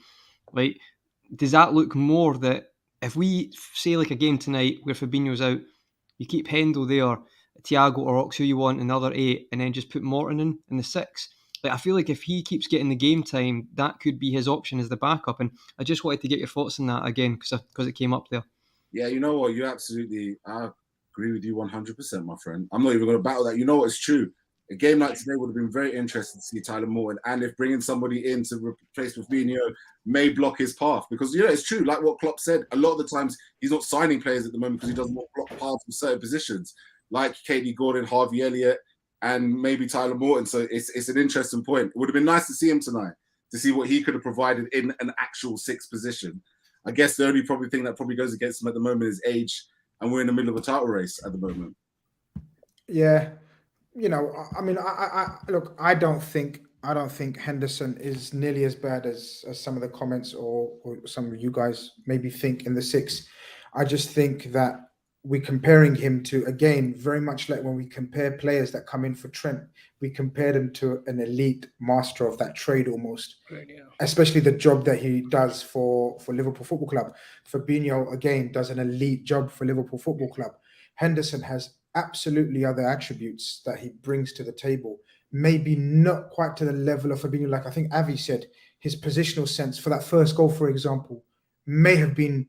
Does that look more that if we say a game tonight where Fabinho's out, you keep Hendo there, Thiago or Ox, who you want in the other 8, and then just put Morton in the 6? I feel like if he keeps getting the game time, that could be his option as the backup. And I just wanted to get your thoughts on that again because it came up there. Yeah, you know what? I agree with you 100%, my friend. I'm not even going to battle that. You know what? It's true. A game like today would have been very interesting to see Tyler Morton, and if bringing somebody in to replace Fabinho may block his path, because it's true, like what Klopp said, a lot of the times he's not signing players at the moment because he doesn't want to block paths from certain positions, like KD Gordon, Harvey Elliott, and maybe Tyler Morton. So it's an interesting point. It would have been nice to see him tonight, to see what he could have provided in an actual 6 position. I guess the only probably thing that probably goes against him at the moment is age, and we're in the middle of a title race at the moment. Yeah. I don't think Henderson is nearly as bad as some of the comments or some of you guys maybe think in the 6. I just think that we're comparing him to, again, very much like when we compare players that come in for Trent, we compare them to an elite master of that trade almost, especially the job that he does for Liverpool Football Club. Fabinho, again, does an elite job for Liverpool Football Club. Henderson has absolutely other attributes that he brings to the table. Maybe not quite to the level of Fabinho, like I think Avi said, his positional sense for that first goal, for example, may have been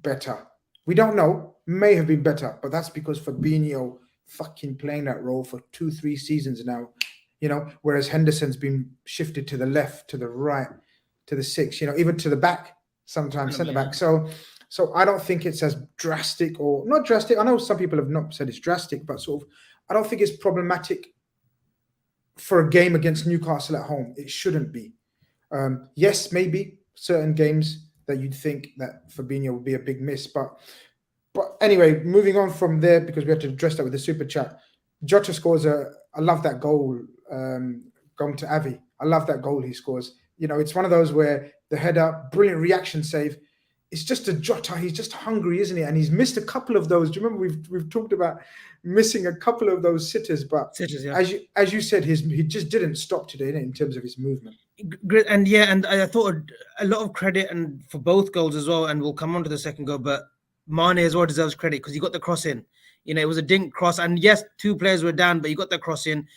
better. We don't know, may have been better, but that's because Fabinho fucking playing that role for 2-3 seasons now, whereas Henderson's been shifted to the left, to the right, to the 6, even to the back, sometimes centre back. So I don't think it's as drastic, or not drastic. I know some people have not said it's drastic, but sort of, I don't think it's problematic for a game against Newcastle at home. It shouldn't be. Yes, maybe certain games that you'd think that Fabinho would be a big miss, but anyway, moving on from there, because we had to address that with the super chat. Jota scores I love that goal. Going to Avi, I love that goal he scores. It's one of those where the header, brilliant reaction save. It's just a Jota. He's just hungry, isn't he? And he's missed a couple of those. Do you remember we've talked about missing a couple of those sitters? But yeah. as you said, he just didn't stop today in terms of his movement. Great, and I thought a lot of credit and for both goals as well. And we'll come on to the second goal, but Mane as well deserves credit because he got the cross in. It was a dink cross, and yes, 2 players were down, but he got the cross in.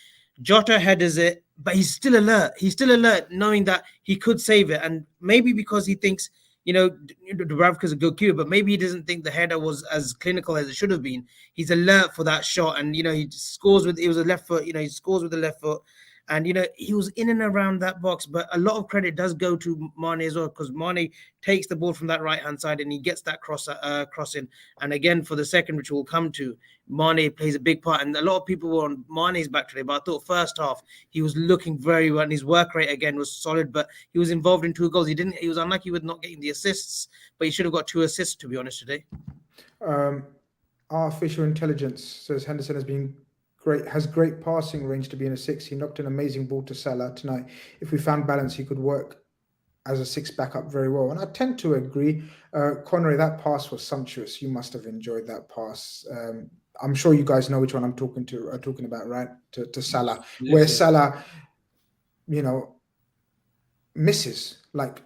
Jota headers it, but he's still alert. He's still alert, knowing that he could save it, and maybe because he thinks, Dubravka's a good keeper, but maybe he doesn't think the header was as clinical as it should have been. He's alert for that shot, and he scores with. It was a left foot. He scores with the left foot. And, he was in and around that box. But a lot of credit does go to Mane as well, because Mane takes the ball from that right-hand side and he gets that cross in. And again, for the second, which we'll come to, Mane plays a big part. And a lot of people were on Mane's back today. But I thought first half, he was looking very well. And his work rate, again, was solid. But he was involved in 2 goals. He was unlucky with not getting the assists. But he should have got 2 assists, to be honest, today. Artificial intelligence says Henderson has great passing range to be in a 6. He knocked an amazing ball to Salah tonight. If we found balance, he could work as a 6 backup very well. And I tend to agree. Connery, that pass was sumptuous. You must have enjoyed that pass. I'm sure you guys know which one I'm talking about, right? To Salah, where Salah, misses. Like,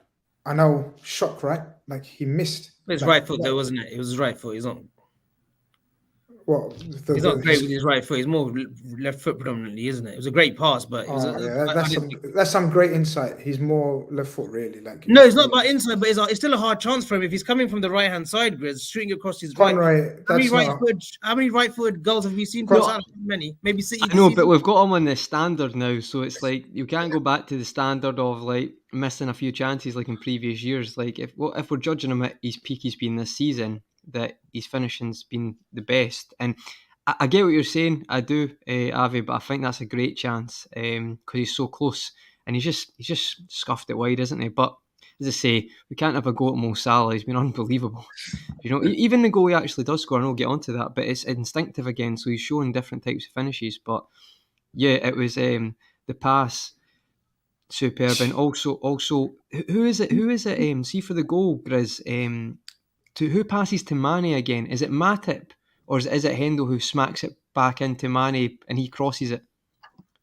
I know, shock, right? Like he missed. It's right foot, though, wasn't it? It was his right foot. He's not. Well, he's not great with his right foot. He's more left foot predominantly, isn't it? It was a great pass, but that's some great insight. He's more left foot, really. No, it's not about inside, but it's still a hard chance for him if he's coming from the right hand side, Grizz, shooting across his Conrad, right. How many right footed goals have we seen? Many, maybe City. I know, but we've got him on the standard now, so it's like you can't go back to the standard of like missing a few chances like in previous years. Like if we're judging him at his peak he's been this season, that his finishing's been the best. And I get what you're saying, I do, Avi, but I think that's a great chance because he's so close and he's just scuffed it wide, isn't he? But as I say, we can't have a go at Mo Salah. He's been unbelievable. Even the goal he actually does score, and we'll get onto that, but it's instinctive again, so he's showing different types of finishes. But yeah, it was the pass, superb. And also, who is it? See for the goal, Grizz, to who passes to Mane again? Is it Matip or is it Hendo who smacks it back into Mane and he crosses it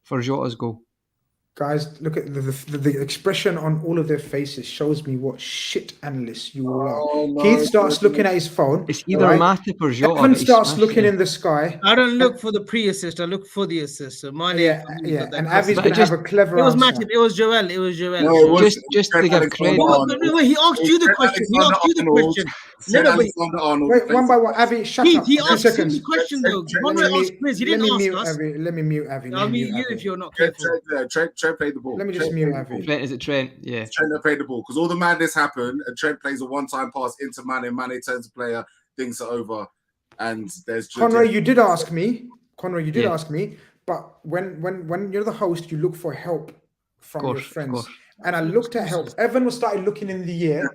for Jota's goal? Guys, look at the expression on all of their faces shows me what shit analysts you all are. Keith starts looking at his phone. It's either Matip or Jota. Evan starts looking in the sky. I don't look for the pre-assist. I look for the assist. So Mane, and Avi's going to have a clever answer. It was Matip. It was Joel. No, just to give credit. Wait, he asked you the question. Wait, one by one. Avi, shut up. He asked him the question, though. He didn't ask us. Let me mute Avi. I'll mute you if you're not careful. Trent played the ball. Let me just mute Avi. Is it Trent? Yeah. Trent that played the ball because all the madness happened and Trent plays a one-time pass into Mane. Mane turns the player, thinks it over, and there's. Conrad, you did ask me. But when you're the host, you look for help from your friends. And I looked at help. Evan started looking in the air.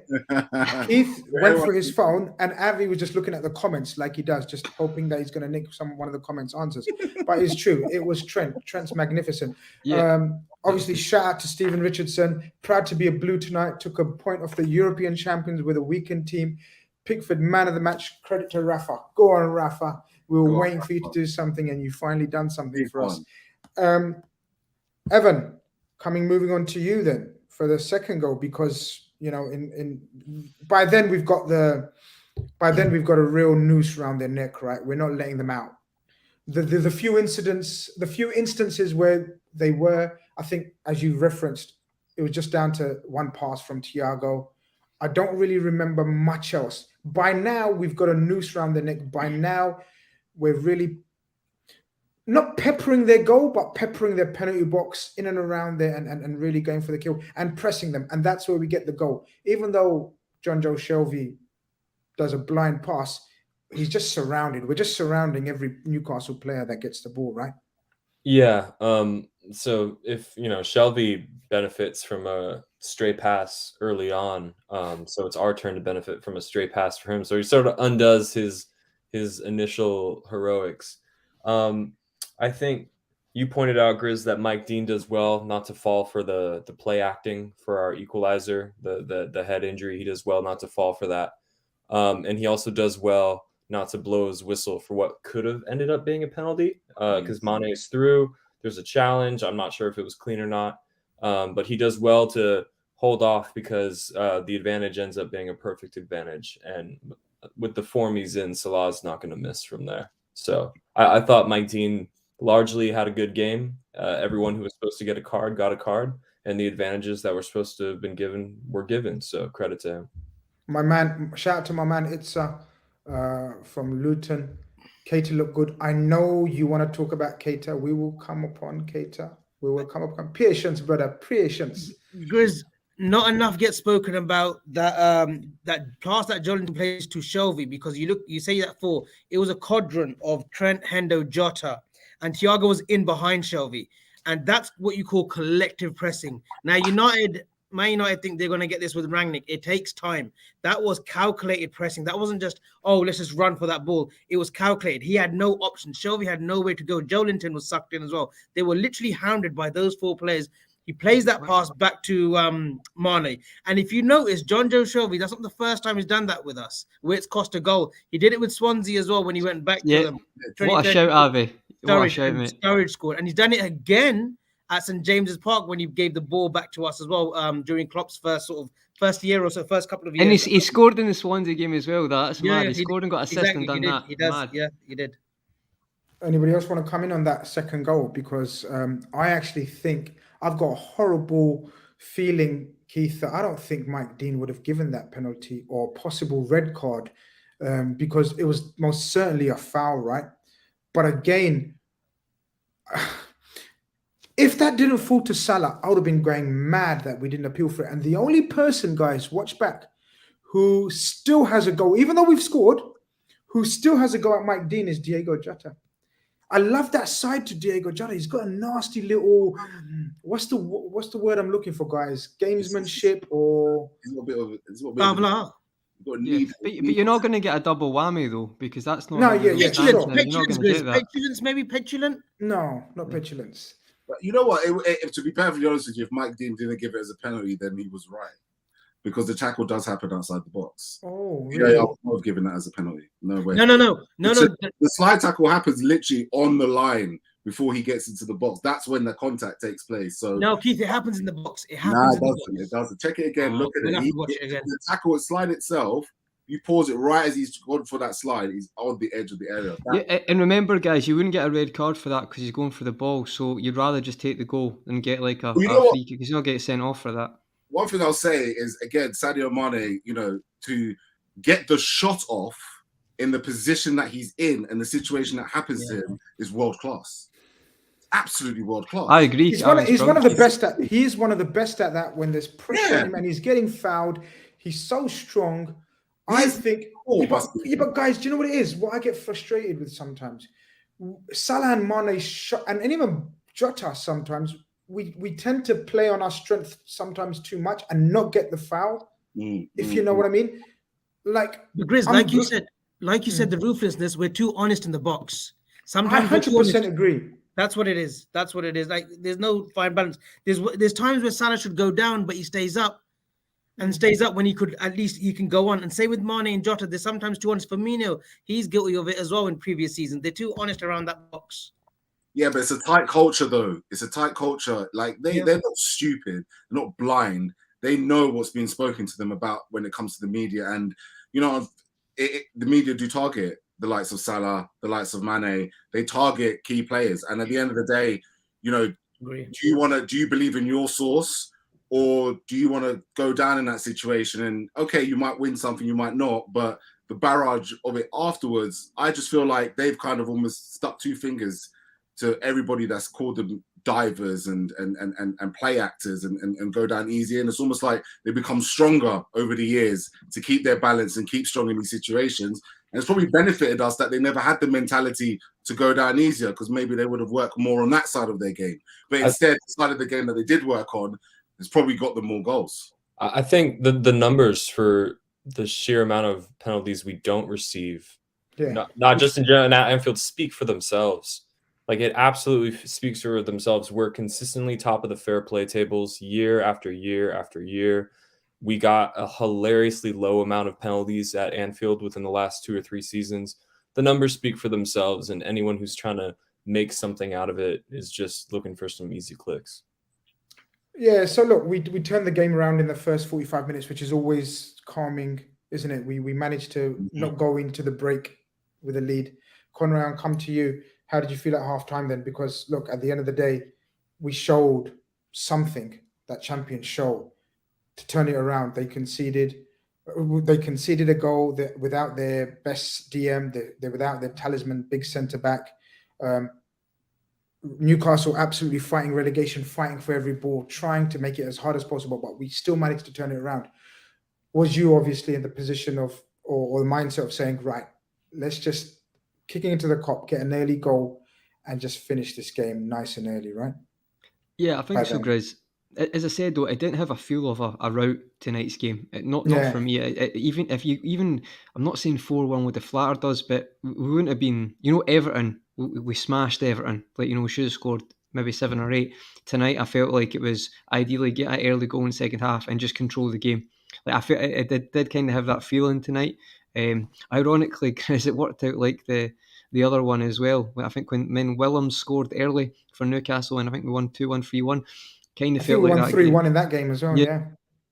Keith went for his phone, and Avi was just looking at the comments like he does, just hoping that he's going to nick one of the comments answers. But it's true. It was Trent. Trent's magnificent. Yeah. Obviously, shout out to Stephen Richardson. Proud to be a Blue tonight. Took a point off the European champions with a weakened team. Pickford, man of the match. Credit to Rafa. Go on, Rafa. We were waiting for you to do something, and you finally done something for us. Evan, moving on to you then for the second goal, because by then we've got a real noose around their neck, right? We're not letting them out. the few instances where they were, I think, as you referenced, it was just down to one pass from Thiago. I don't really remember much else. By now, we've got a noose around the neck. By now, we're really not peppering their goal, but peppering their penalty box in and around there and really going for the kill and pressing them. And that's where we get the goal. Even though John Joe Shelvey does a blind pass, he's just surrounded. We're just surrounding every Newcastle player that gets the ball, right? Yeah. So if Shelvey benefits from a stray pass early on, so it's our turn to benefit from a stray pass for him. So he sort of undoes his initial heroics. I think you pointed out, Grizz, that Mike Dean does well not to fall for the play acting for our equalizer, the head injury. He does well not to fall for that. And he also does well not to blow his whistle for what could have ended up being a penalty, because Mane is through. There's a challenge. I'm not sure if it was clean or not, but he does well to hold off because the advantage ends up being a perfect advantage. And with the form he's in, Salah's not going to miss from there. So I thought Mike Dean largely had a good game. Everyone who was supposed to get a card got a card, and the advantages that were supposed to have been given were given. So credit to him. My man, shout out to my man Itza from Luton. Keita looked good. I know you want to talk about Keita. We will come upon Keita. We will come upon patience, brother. Patience. Grizz, not enough gets spoken about that that pass that Jolinton plays to Shelvey, because you say that it was a quadrant of Trent, Hendo, Jota, and Thiago was in behind Shelvey, and that's what you call collective pressing. Now Man United think they're going to get this with Rangnick. It takes time. That was calculated pressing. That wasn't just, let's just run for that ball. It was calculated. He had no option. Shelvey had nowhere to go. Jolinton was sucked in as well. They were literally hounded by those four players. He plays that pass back to Mane. And if you notice, John Joe Shelvey, that's not the first time he's done that with us, where it's cost a goal. He did it with Swansea as well when he went back to them. What a shout, Avi. What a shout, mate. Sturridge scored. And he's done it again at St. James's Park when he gave the ball back to us as well during Klopp's first year or so, first couple of years. And he scored in the Swansea game as well. That's mad. He scored and got assist and done that. He does. Mad. Yeah, he did. Anybody else want to come in on that second goal? Because I actually think I've got a horrible feeling, Keith, that I don't think Mike Dean would have given that penalty or possible red card because it was most certainly a foul, right? But again, if that didn't fall to Salah, I would have been going mad that we didn't appeal for it. And the only person, guys, watch back, who still has a goal, even though we've scored, who still has a go at Mike Dean is Diego Jota. I love that side to Diego Jota. He's got a nasty little, what's the word I'm looking for, guys? Gamesmanship or... But you're not going to get a double whammy though, because that's not... No, yeah, sure. Petulance, maybe petulant? No, not petulance. But you know what? To be perfectly honest with you, if Mike Dean didn't give it as a penalty, then he was right. Because the tackle does happen outside the box. Oh, really? Yeah, I would have given that as a penalty. No way. No. The slide tackle happens literally on the line before he gets into the box. That's when the contact takes place. So no, Keith, it happens in the box. It happens. It doesn't. Check it again. Look at it. The tackle slide itself. You pause it right as he's gone for that slide. He's on the edge of the area. And remember, guys, you wouldn't get a red card for that because he's going for the ball. So you'd rather just take the goal than get like a free kick because you'll get sent off for that. One thing I'll say is, again, Sadio Mane, to get the shot off in the position that he's in and the situation that happens to him is world class. Absolutely world class. I agree. He's one of the best at. He is one of the best at that when there's pressure on him and he's getting fouled. He's so strong. I think. But guys, do you know what it is? What I get frustrated with sometimes, Salah and Mane and even Jota sometimes. We tend to play on our strength sometimes too much and not get the foul. If you know what I mean. Like Grizz, like you said, the ruthlessness. We're too honest in the box. Sometimes I 100% agree. That's what it is. Like there's no fine balance. There's times where Salah should go down, but he stays up when he could. At least he can go on. And say with Mane and Jota, they're sometimes too honest. Firmino, he's guilty of it as well in previous seasons. They're too honest around that box. Yeah, but it's a tight culture, though. It's a tight culture. Like they're not stupid, they're not blind. They know what's being spoken to them about when it comes to the media, and the media do target the likes of Salah, the likes of Mane. They target key players. And at the end of the day, you know, do you believe in your source, or do you want to go down in that situation? And okay, you might win something, you might not, but the barrage of it afterwards, I just feel like they've kind of almost stuck two fingers to everybody that's called them divers and play actors and go down easy. And it's almost like they become stronger over the years to keep their balance and keep strong in these situations. And it's probably benefited us that they never had the mentality to go down easier, because maybe they would have worked more on that side of their game. But instead, the side of the game that they did work on has probably got them more goals. I think the numbers for the sheer amount of penalties we don't receive, not just in general at Anfield, speak for themselves. Like, it absolutely speaks for themselves. We're consistently top of the fair play tables year after year after year. We got a hilariously low amount of penalties at Anfield within the last 2 or 3 seasons. The numbers speak for themselves, and anyone who's trying to make something out of it is just looking for some easy clicks. Yeah, so look, we turned the game around in the first 45 minutes, which is always calming, isn't it? We managed to not go into the break with a lead. Conrad, I'll come to you. How did you feel at halftime then? Because look, at the end of the day, we showed something that champions show to turn it around. They conceded a goal without their best DM, they're without their talisman, big centre back. Newcastle absolutely fighting relegation, fighting for every ball, trying to make it as hard as possible, but we still managed to turn it around. Was you obviously in the position of, or the mindset of saying, right, let's just kicking into the cop, get an early goal, and just finish this game nice and early, right? Yeah, I think so, Grizz. As I said, though, it didn't have a feel of a rout tonight's game. Not for me. I'm not saying 4-1 with the flatter does, but we wouldn't have been. Everton. We smashed Everton. Like, we should have scored maybe 7 or 8 tonight. I felt like it was ideally get an early goal in the second half and just control the game. Like, I felt it did kind of have that feeling tonight. Ironically, Chris, it worked out like the other one as well. I think when Willems scored early for Newcastle, and I think we won 2-1, 3-1. Kind of felt like that. 3-1 in that game as well, yeah.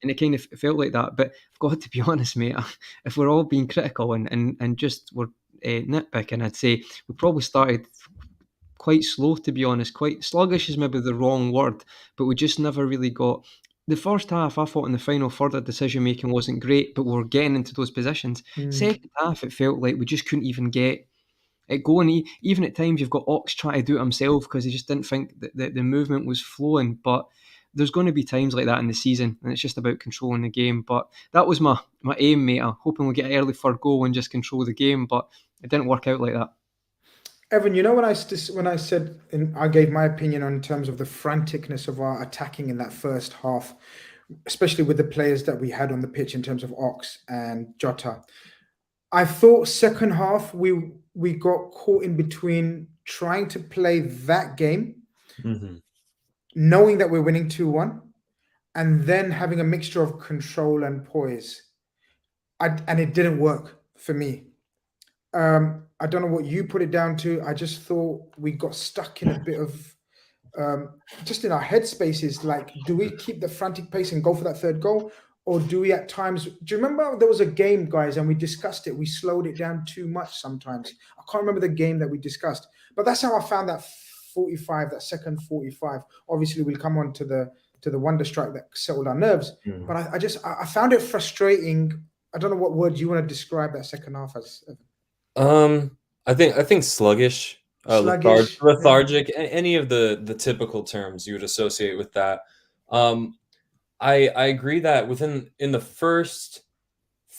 And it kind of felt like that. But I've got to be honest, mate, if we're all being critical and just we're nitpicking, I'd say we probably started quite slow, to be honest. Quite sluggish is maybe the wrong word, but we just never really got... The first half, I thought in the final third, the decision-making wasn't great, but we were getting into those positions. Second half, it felt like we just couldn't even get it going. Even at times, you've got Ox trying to do it himself because he just didn't think that the movement was flowing. But there's going to be times like that in the season, and it's just about controlling the game. But that was my aim, mate. I'm hoping we'll get an early third goal and just control the game, but it didn't work out like that. Evan, when I said, I gave my opinion on terms of the franticness of our attacking in that first half, especially with the players that we had on the pitch in terms of Ox and Jota. I thought second half we got caught in between trying to play that game, knowing that we're winning 2-1, and then having a mixture of control and poise. And it didn't work for me. I don't know what you put it down to. I just thought we got stuck in a bit of just in our headspaces. Like, do we keep the frantic pace and go for that third goal? Or do we at times... Do you remember there was a game, guys, and we discussed it. We slowed it down too much sometimes. I can't remember the game that we discussed. But that's how I found that 45, that second 45. Obviously, we'll come on to the wonder strike that settled our nerves. But I found it frustrating. I don't know what word you want to describe that second half as. I think sluggish, lethargic, any of the typical terms you would associate with that. I agree that in the first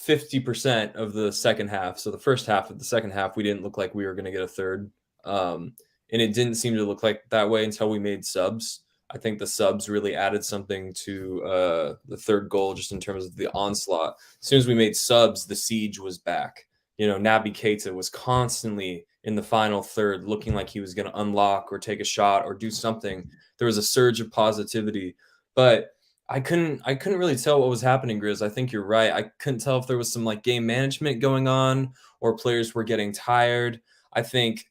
50% of the second half, so the first half of the second half, we didn't look like we were going to get a third. And it didn't seem to look like that way until we made subs. I think the subs really added something to the third goal, just in terms of the onslaught. As soon as we made subs, the siege was back. Naby Keita was constantly in the final third looking like he was going to unlock or take a shot or do something. There was a surge of positivity, but I couldn't really tell what was happening, Grizz. I think you're right. I couldn't tell if there was some game management going on or players were getting tired. I think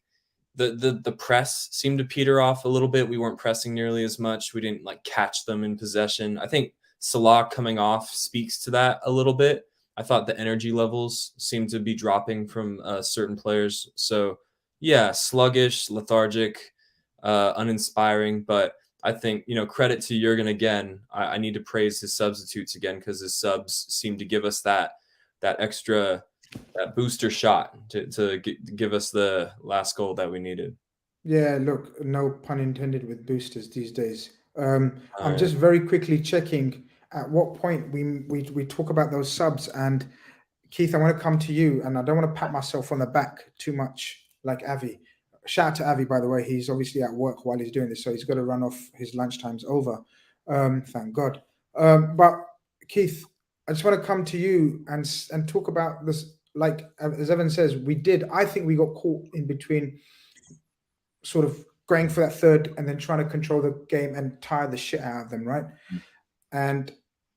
the press seemed to peter off a little bit. We weren't pressing nearly as much. We didn't catch them in possession. I think Salah coming off speaks to that a little bit. I thought the energy levels seemed to be dropping from certain players. So yeah, sluggish, lethargic, uninspiring. But I think, credit to Jurgen again. I need to praise his substitutes again, because his subs seem to give us that extra, that booster shot to give us the last goal that we needed. Yeah, look, no pun intended with boosters these days. I'm yeah. just very quickly checking at what point we talk about those subs. And Keith, I want to come to you, and I don't want to pat myself on the back too much like Avi. Shout out to Avi, by the way. He's obviously at work while he's doing this, so he's got to run off. His lunchtime's over. Thank God. But Keith, I just want to come to you and talk about this. Like as Evan says, I think we got caught in between, sort of going for that third and then trying to control the game and tire the shit out of them, right? And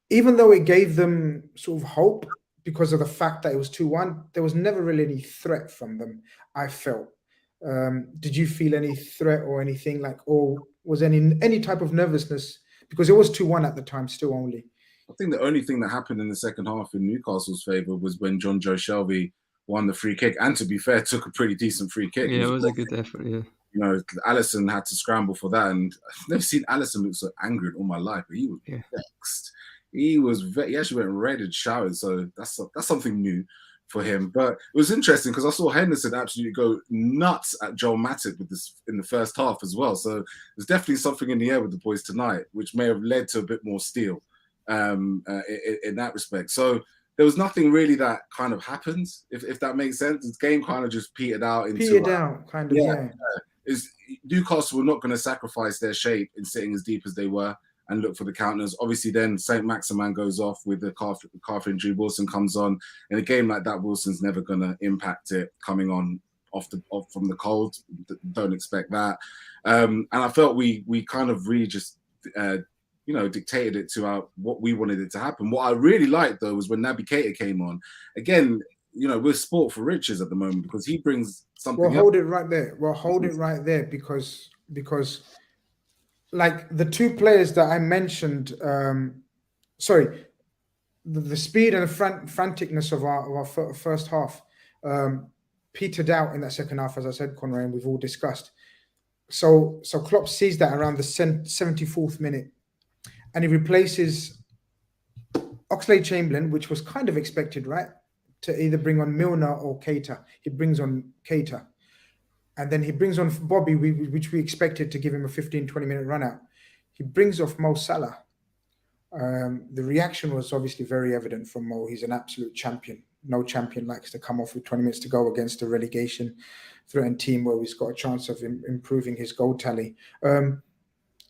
even though it gave them sort of hope because of the fact that it was 2-1, there was never really any threat from them, I felt. Did you feel any threat or anything, or was any type of nervousness? Because it was 2-1 at the time, still only. I think the only thing that happened in the second half in Newcastle's favour was when John Joe Shelby won the free kick, and to be fair, took a pretty decent free kick. Yeah, it was a good effort, yeah. Alisson had to scramble for that, and I've never seen Alisson look so angry in all my life, but he was vexed. He actually went red and shouted, so that's something new for him. But it was interesting because I saw Henderson absolutely go nuts at Joel Matip with this in the first half as well. So there's definitely something in the air with the boys tonight, which may have led to a bit more steel in that respect. So there was nothing really that kind of happened, if that makes sense. The game kind of just petered out. Newcastle were not going to sacrifice their shape in sitting as deep as they were and look for the counters. Obviously, then St. Maximin goes off with the calf injury. Wilson comes on. In a game like that, Wilson's never going to impact it coming on off from the cold. Don't expect that. And I felt we kind of really just dictated it to what we wanted it to happen. What I really liked though was when Naby Keita came on. Again, we're sport for riches at the moment because he brings something. We'll hold it right there because like the two players that I mentioned, the speed and the franticness of our first half petered out in that second half, as I said, Conrad, and we've all discussed. So Klopp sees that around the 74th minute, and he replaces Oxlade-Chamberlain, which was kind of expected, right? To either bring on Milner or Keita. He brings on Keita. And then he brings on Bobby, which we expected to give him a 15-20 minute run out. He brings off Mo Salah. The reaction was obviously very evident from Mo. He's an absolute champion. No champion likes to come off with 20 minutes to go against a relegation threatened team where he's got a chance of improving his goal tally.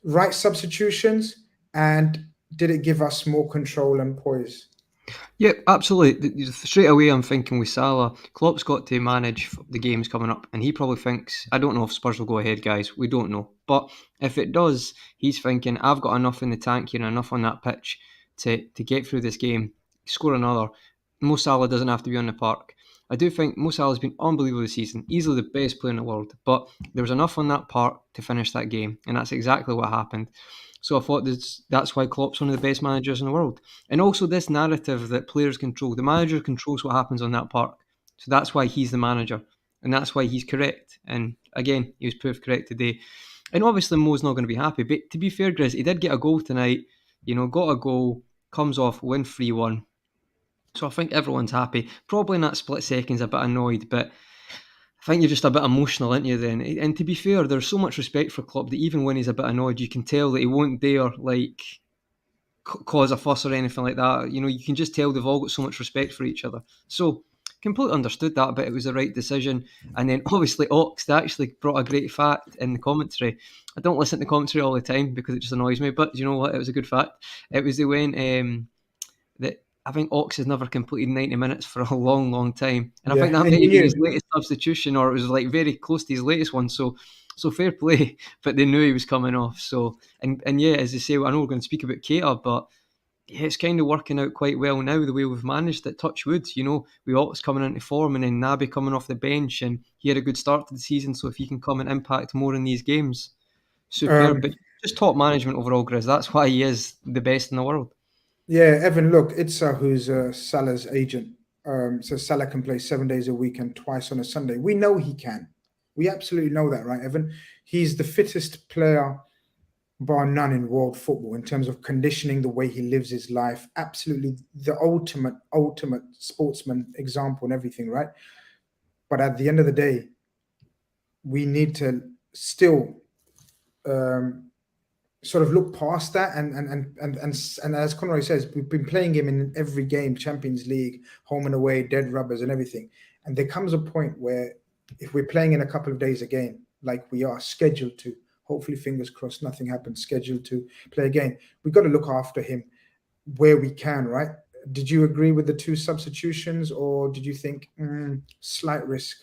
Right substitutions, and did it give us more control and poise? Yeah, absolutely. Straight away, I'm thinking with Salah, Klopp's got to manage the games coming up, and he probably thinks, I don't know if Spurs will go ahead, guys. We don't know. But if it does, he's thinking, I've got enough in the tank here, enough on that pitch to get through this game, score another. Mo Salah doesn't have to be on the park. I do think Mo Salah's been unbelievable this season, easily the best player in the world, but there was enough on that park to finish that game, and that's exactly what happened. So I thought that's why Klopp's one of the best managers in the world. And also this narrative that players control. The manager controls what happens on that park. So that's why he's the manager. And that's why he's correct. And again, he was proved correct today. And obviously Mo's not going to be happy. But to be fair, Grizz, he did get a goal tonight. Got a goal, comes off, win 3-1. So I think everyone's happy. Probably in that split second's a bit annoyed, but I think you're just a bit emotional, aren't you, then? And to be fair, there's so much respect for Klopp that even when he's a bit annoyed, you can tell that he won't dare, cause a fuss or anything like that. You can just tell they've all got so much respect for each other. So, completely understood that, but it was the right decision. And then, obviously, Ox, they actually brought a great fact in the commentary. I don't listen to commentary all the time because it just annoys me, but you know what? It was a good fact. It was that I think Ox has never completed 90 minutes for a long, long time. And I think that might have been his latest substitution, or it was very close to his latest one. So fair play, but they knew he was coming off. So, and yeah, as they say, I know we're going to speak about Keita, but yeah, it's kind of working out quite well now, the way we've managed it. Touch wood, with Ox coming into form and then Naby coming off the bench, and he had a good start to the season. So if he can come and impact more in these games, superb. But just top management overall, Grizz. That's why he is the best in the world. Yeah, Evan, look, Itza, who's Salah's agent, says Salah can play 7 days a week and twice on a Sunday. We know he can. We absolutely know that, right, Evan? He's the fittest player, bar none, in world football in terms of conditioning, the way he lives his life. Absolutely the ultimate sportsman example and everything, right? But at the end of the day, we need to still sort of look past that and as Conroy says, we've been playing him in every game, Champions League, home and away, dead rubbers and everything. And there comes a point where if we're playing in a couple of days again, like we are scheduled to, hopefully fingers crossed nothing happens, scheduled to play again, we've got to look after him where we can, right? Did you agree with the 2 substitutions, or did you think slight risk?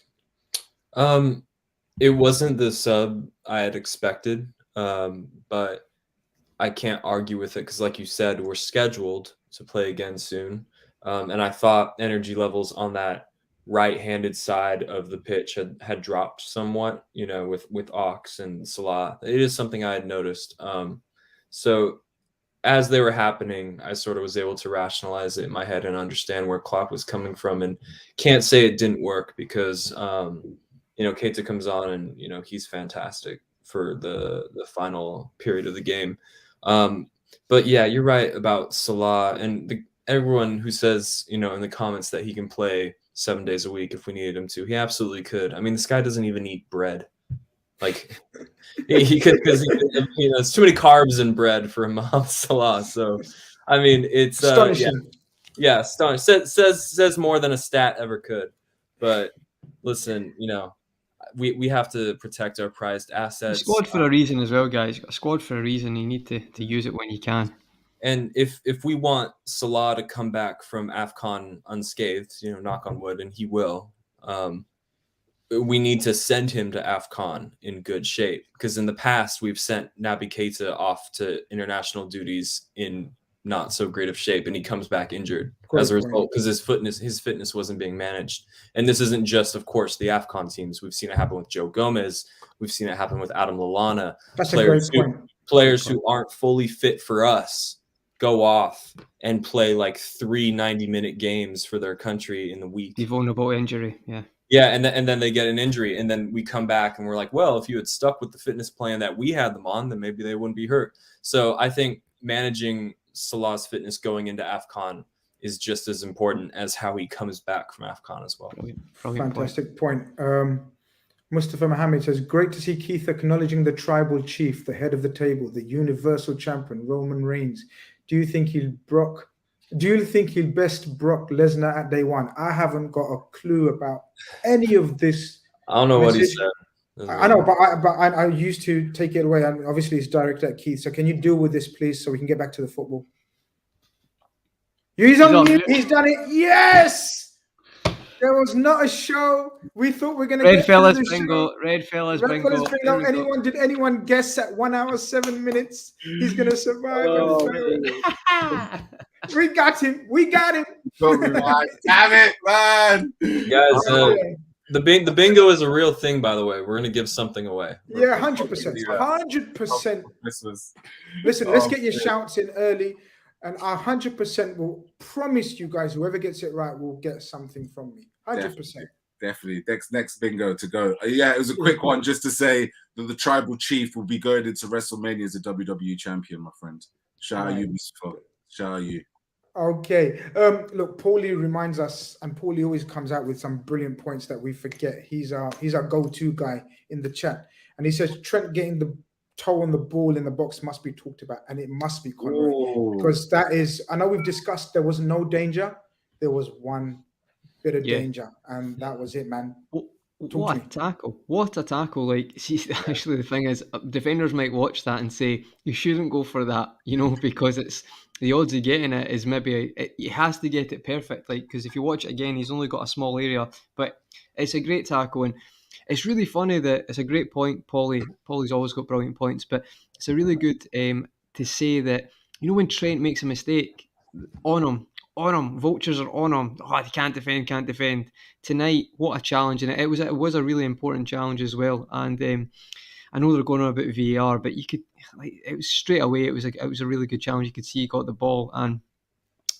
It wasn't the sub I had expected, but I can't argue with it because, like you said, we're scheduled to play again soon. And I thought energy levels on that right-handed side of the pitch had dropped somewhat, with Ox and Salah. It is something I had noticed. So as they were happening, I sort of was able to rationalize it in my head and understand where Klopp was coming from, and can't say it didn't work because, Keita comes on and, he's fantastic for the final period of the game. But yeah, you're right about Salah and everyone who says, in the comments that he can play 7 days a week if we needed him to. He absolutely could. I mean, this guy doesn't even eat bread. Like he could, because it's too many carbs in bread for Mohamed Salah. So, I mean, it's astonishing. Yeah, astonishing. Says more than a stat ever could. But listen, we have to protect our prized assets. Squad for a reason as well, guys. Got a squad for a reason. You need to use it when you can. And if we want Salah to come back from AFCON unscathed, knock on wood, and he will, we need to send him to AFCON in good shape. Because in the past, we've sent Naby Keita off to international duties in not so great of shape, and he comes back injured as a result because his fitness wasn't being managed. And this isn't just, of course, the AFCON teams. We've seen it happen with Joe Gomez. We've seen it happen with Adam Lallana. That's a great point. Players who aren't fully fit for us go off and play like 3 90-minute games for their country in the week. Be vulnerable to injury, yeah. Yeah, and then they get an injury, and then we come back and we're like, well, if you had stuck with the fitness plan that we had them on, then maybe they wouldn't be hurt. So I think managing Salah's fitness going into AFCON is just as important as how he comes back from AFCON as well. Fantastic point. Mustafa Mohammed says, great to see Keith acknowledging the tribal chief, the head of the table, the universal champion, Roman Reigns. Do you think he'll best Brock Lesnar at day one? I haven't got a clue about any of this. I don't know what he said. I know, but I used to take it away. And obviously, it's directed at Keith. So can you deal with this, please, so we can get back to the football? He's on mute. He's done it. Yes! There was not a show. We thought we are going to get REDFELLAS bingo. REDFELLAS bingo. Did anyone guess at 1 hour 7 minutes he's going to survive? We got him. Damn it, man. Guys, the bingo is a real thing, by the way. We're going to give something away. Yeah, 100%. 100%. Listen, let's get your shouts in early. And I 100% will promise you guys, whoever gets it right will get something from me. 100%. Definitely. Next bingo to go. Yeah, it was a quick one just to say that the tribal chief will be going into WrestleMania as a WWE champion, my friend. Shout out you, Mr. Shout out you. Okay. Look, Paulie reminds us, and Paulie always comes out with some brilliant points that we forget. He's our go-to guy in the chat. And he says, Trent getting the toe on the ball in the box must be talked about, and it must be Conroy, because that is, I know we've discussed there was no danger, there was one bit of danger, and that was it, man. What a tackle. Like, see, actually the thing is, defenders might watch that and say you shouldn't go for that, because it's the odds of getting it is maybe he has to get it perfect, like, because if you watch it again, he's only got a small area, but it's a great tackle. And it's really funny that it's a great point, Paulie's always got brilliant points, but it's a really good to say that, when Trent makes a mistake, on him, vultures are on him. Oh, he can't defend. Tonight, what a challenge. And it was a really important challenge as well. And I know they're going on about VAR, but you could, it was straight away, it was a really good challenge. You could see he got the ball, and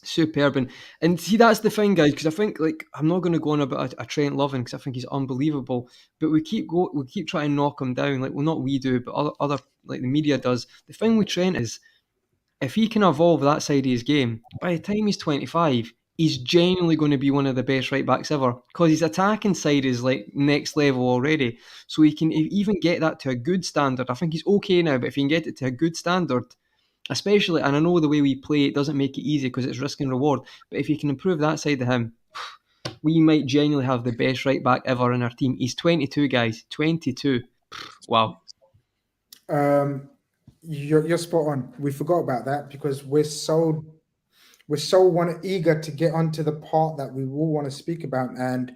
Superb. And see, that's the thing, guys, because I think, like, I'm not going to go on about a Trent Loving because I think he's unbelievable, but we keep trying to knock him down. Like, well, not we do, but other like the media does. The thing with Trent is, if he can evolve that side of his game, by the time he's 25, he's genuinely going to be one of the best right backs ever, because his attacking side is like next level already. So he can even get that to a good standard. I think he's okay now, but if he can get it to a good standard, especially, and I know the way we play, it doesn't make it easy because it's risk and reward, but if you can improve that side of him, we might genuinely have the best right back ever in our team. He's 22, guys. 22. Wow. You're spot on. We forgot about that because we're so eager to get onto the part that we all want to speak about, and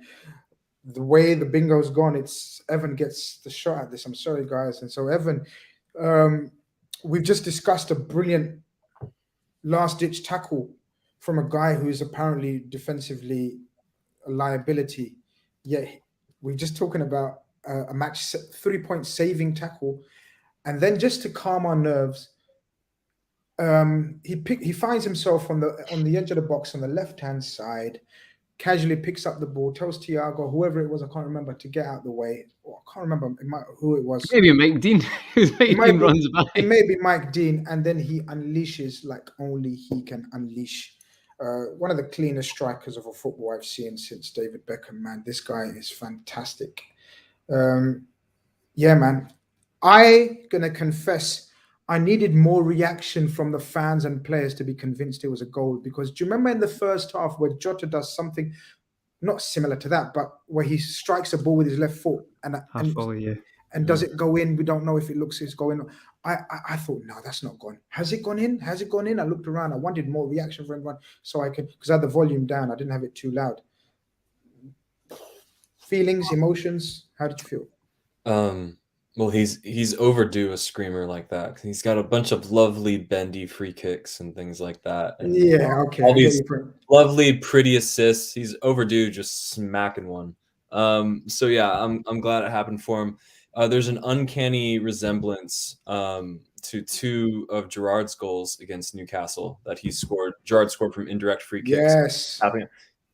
the way the bingo's gone, it's Evan gets the shot at this. I'm sorry, guys. And so Evan, we've just discussed a brilliant last-ditch tackle from a guy who is apparently defensively a liability. Yet we're just talking about a match 3-point saving tackle, and then just to calm our nerves, he finds himself on the edge of the box on the left-hand side, casually picks up the ball, tells Thiago, whoever it was, I can't remember, to get out the way. Or I can't remember who it was. Maybe Mike Dean. Runs by. It may be Mike Dean, and then he unleashes like only he can unleash. One of the cleanest strikers of a football I've seen since David Beckham, man. This guy is fantastic. Yeah, man. I gonna confess, I needed more reaction from the fans and players to be convinced it was a goal, because do you remember in the first half where Jota does something not similar to that, but where he strikes a ball with his left foot and does it go in? We don't know if it looks it's going. I thought, no, that's not gone. Has it gone in? Has it gone in? I looked around. I wanted more reaction from everyone so I could, because I had the volume down. I didn't have it too loud. Feelings, emotions. How did you feel? Well, he's overdue a screamer like that. He's got a bunch of lovely bendy free kicks and things like that. And okay. All these lovely, pretty assists. He's overdue just smacking one. So yeah, I'm glad it happened for him. There's an uncanny resemblance to two of Gerrard's goals against Newcastle that he scored. Gerrard scored from indirect free kicks. Yes.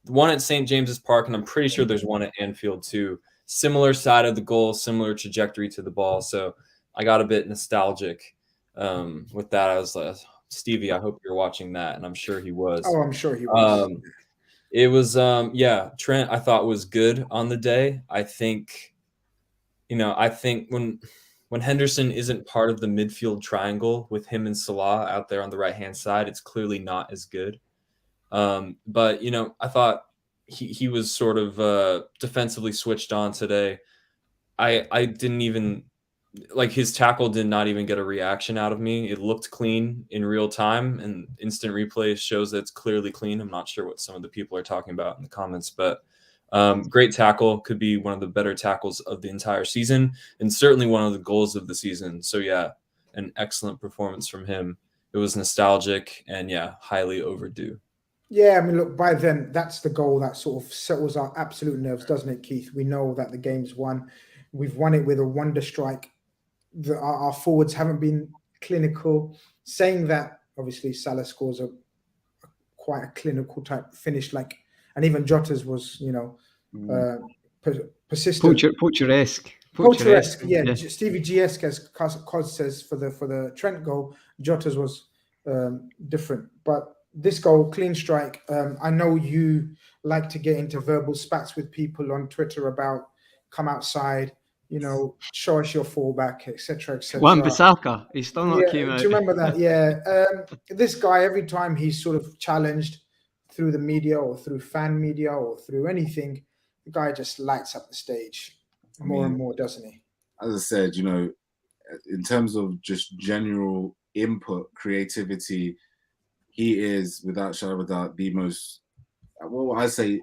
One at St. James's Park, and I'm pretty sure there's one at Anfield too. Similar side of the goal, similar trajectory to the ball. So I got a bit nostalgic with that. I was like, Stevie, I hope you're watching that. And I'm sure he was. Oh, I'm sure he was. It was, Trent, I thought was good on the day. I think when Henderson isn't part of the midfield triangle with him and Salah out there on the right-hand side, it's clearly not as good. But, I thought he was sort of defensively switched on today. I didn't even like his tackle did not even get a reaction out of me. It looked clean in real time, and instant replay shows that it's clearly clean. I'm not sure what some of the people are talking about in the comments, but great tackle. Could be one of the better tackles of the entire season, and certainly one of the goals of the season. So yeah, an excellent performance from him. It was nostalgic and highly overdue. Yeah, I mean, look, by then, that's the goal that sort of settles our absolute nerves, doesn't it, Keith? We know that the game's won. We've won it with a wonder strike. Our forwards haven't been clinical. Saying that, obviously, Salah scores quite a clinical type finish, and even Jota's was, persistent. Poacher-esque. Poacher-esque, yeah. Stevie G-esque, as Cos says, for the Trent goal. Jota's was different, but this goal, clean strike. I know you like to get into verbal spats with people on Twitter about come outside, show us your fallback, etc., etc. Wan-Bissaka, he's still not came out. Do you remember that? Yeah. This guy, every time he's sort of challenged through the media or through fan media or through anything, the guy just lights up the stage more and more, doesn't he? As I said, in terms of just general input, creativity, he is, without shadow of a doubt, the most, well, I say,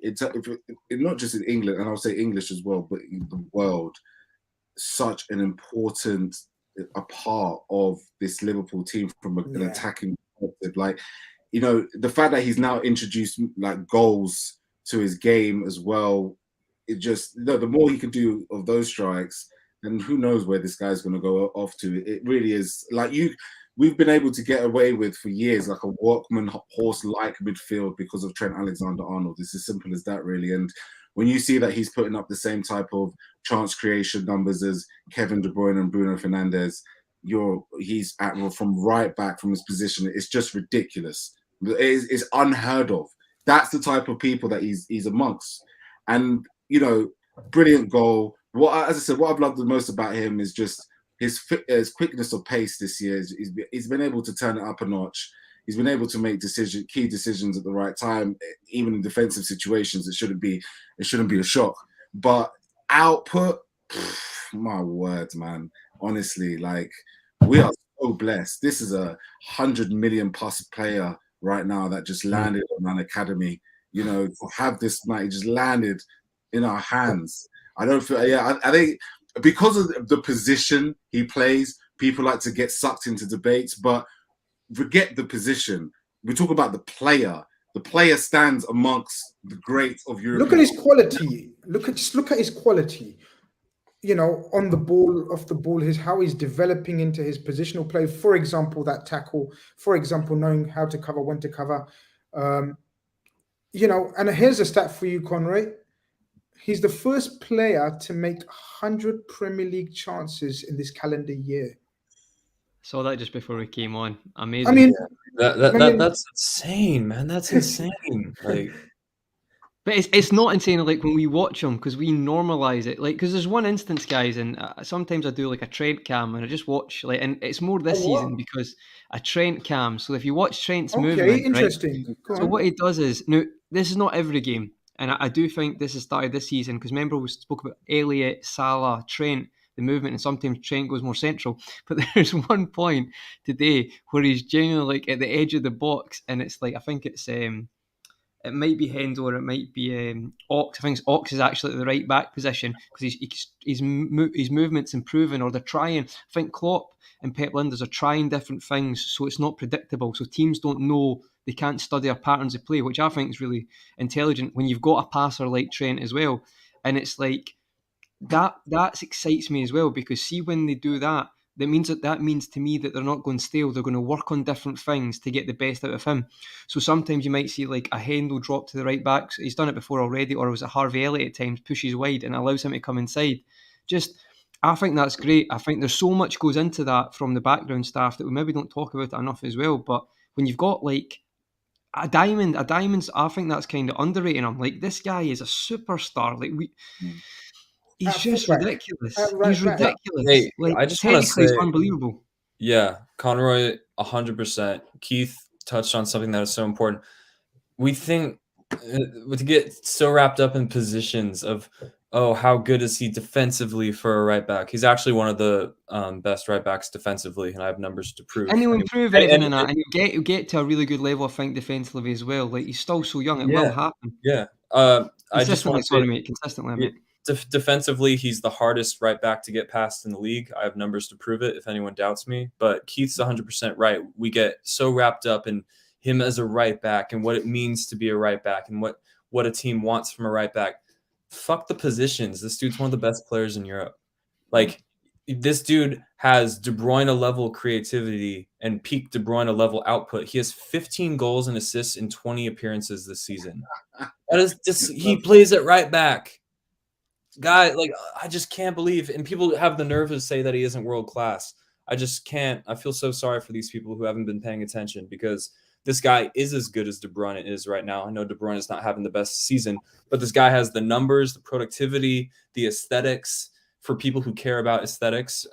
not just in England, and I'll say English as well, but in the world, such an important part of this Liverpool team from an attacking perspective. The fact that he's now introduced goals to his game as well, it just, the more he can do of those strikes, and who knows where this guy's going to go off to. It really is we've been able to get away with for years, like a workman horse-like midfield because of Trent Alexander-Arnold. It's as simple as that, really. And when you see that he's putting up the same type of chance creation numbers as Kevin De Bruyne and Bruno Fernandes, he's from right back from his position. It's just ridiculous. It's unheard of. That's the type of people that he's amongst. And, you know, brilliant goal. As I said, what I've loved the most about him is just his quickness of pace this year. He's been able to turn it up a notch. He's been able to make key decisions at the right time, even in defensive situations. It shouldn't be a shock. But output, my word, man. Honestly, like, we are so blessed. This is a 100 million plus player right now that just landed on an academy. You know, to have this night, just landed in our hands. I don't feel. Yeah, I think because of the position he plays, people like to get sucked into debates, but forget the position. We talk about the player. The player stands amongst the greats of Europe. Look at his quality. Look at his quality. You know, on the ball, off the ball, how he's developing into his positional play. For example, that tackle. For example, knowing how to cover, when to cover. You know, and here's a stat for you, Conroy. He's the first player to make 100 Premier League chances in this calendar year. Saw that just before we came on. Amazing. I mean, that's insane, man. That's insane. Like, but it's not insane. Like when we watch him, because we normalize it. Like, because there's one instance, guys, and sometimes I do like a Trent cam, and I just watch like, and it's more this season because a Trent cam. So if you watch Trent's movement, interesting. Right? So what he does is now this is not every game, and I do think this has started this season because remember we spoke about Elliott, Salah, Trent. The movement, and sometimes Trent goes more central. But there's one point today where he's genuinely like at the edge of the box, and it's like I think it's it might be Hendo or it might be Ox. I think Ox is actually at the right back position because his movement's improving, or they're trying. I think Klopp and Pep Linders are trying different things, so it's not predictable. So teams don't know, they can't study our patterns of play, which I think is really intelligent when you've got a passer like Trent as well. And it's like that excites me as well, because see when they do that, that means to me that they're not going stale. They're going to work on different things to get the best out of him. So sometimes you might see like a Hendo drop to the right back. So he's done it before already, or was it Harvey Elliott at times pushes wide and allows him to come inside. I think that's great. I think there's so much goes into that from the background staff that we maybe don't talk about it enough as well. But when you've got like a diamond's, I think that's kind of underrating him. Like this guy is a superstar. Like he's just ridiculous. He's ridiculous. Hey, like, I just want to say, it's unbelievable. Yeah, Conroy, 100%. Keith touched on something that is so important. We think to get so wrapped up in positions of, oh, how good is he defensively for a right back? He's actually one of the best right backs defensively, and I have numbers to prove. And he'll improve even in that, and he'll get to a really good level, I think, defensively as well. Like he's still so young, it will happen. Yeah, I just want to say, consistently, mate. Defensively, he's the hardest right back to get past in the league. I have numbers to prove it if anyone doubts me. But Keith's 100% right. We get so wrapped up in him as a right back and what it means to be a right back and what a team wants from a right back. Fuck the positions. This dude's one of the best players in Europe. Like, this dude has De Bruyne level creativity and peak De Bruyne level output. He has 15 goals and assists in 20 appearances this season. That is just, he plays at right back. Guy, like, I just can't believe, and people have the nerve to say that he isn't world class. I just can't. I feel so sorry for these people who haven't been paying attention, because this guy is as good as De Bruyne is right now. I know De Bruyne is not having the best season, but this guy has the numbers, the productivity, the aesthetics for people who care about aesthetics.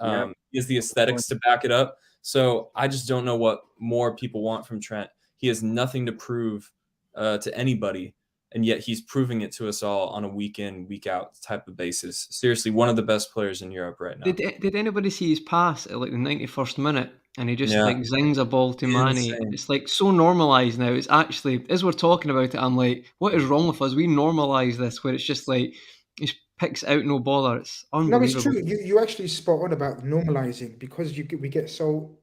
He has the aesthetics to back it up. So I just don't know what more people want from Trent. He has nothing to prove to anybody. And yet he's proving it to us all on a week in, week out type of basis. Seriously, one of the best players in Europe right now. Did anybody see his pass at like the 91st minute? And he just like zings a ball to Mane. It's like so normalised now. It's actually, as we're talking about it, I'm like, what is wrong with us? We normalise this where it's just like, he picks out no bother. It's unbelievable. No, it's true. You actually spot on about normalising, because we get so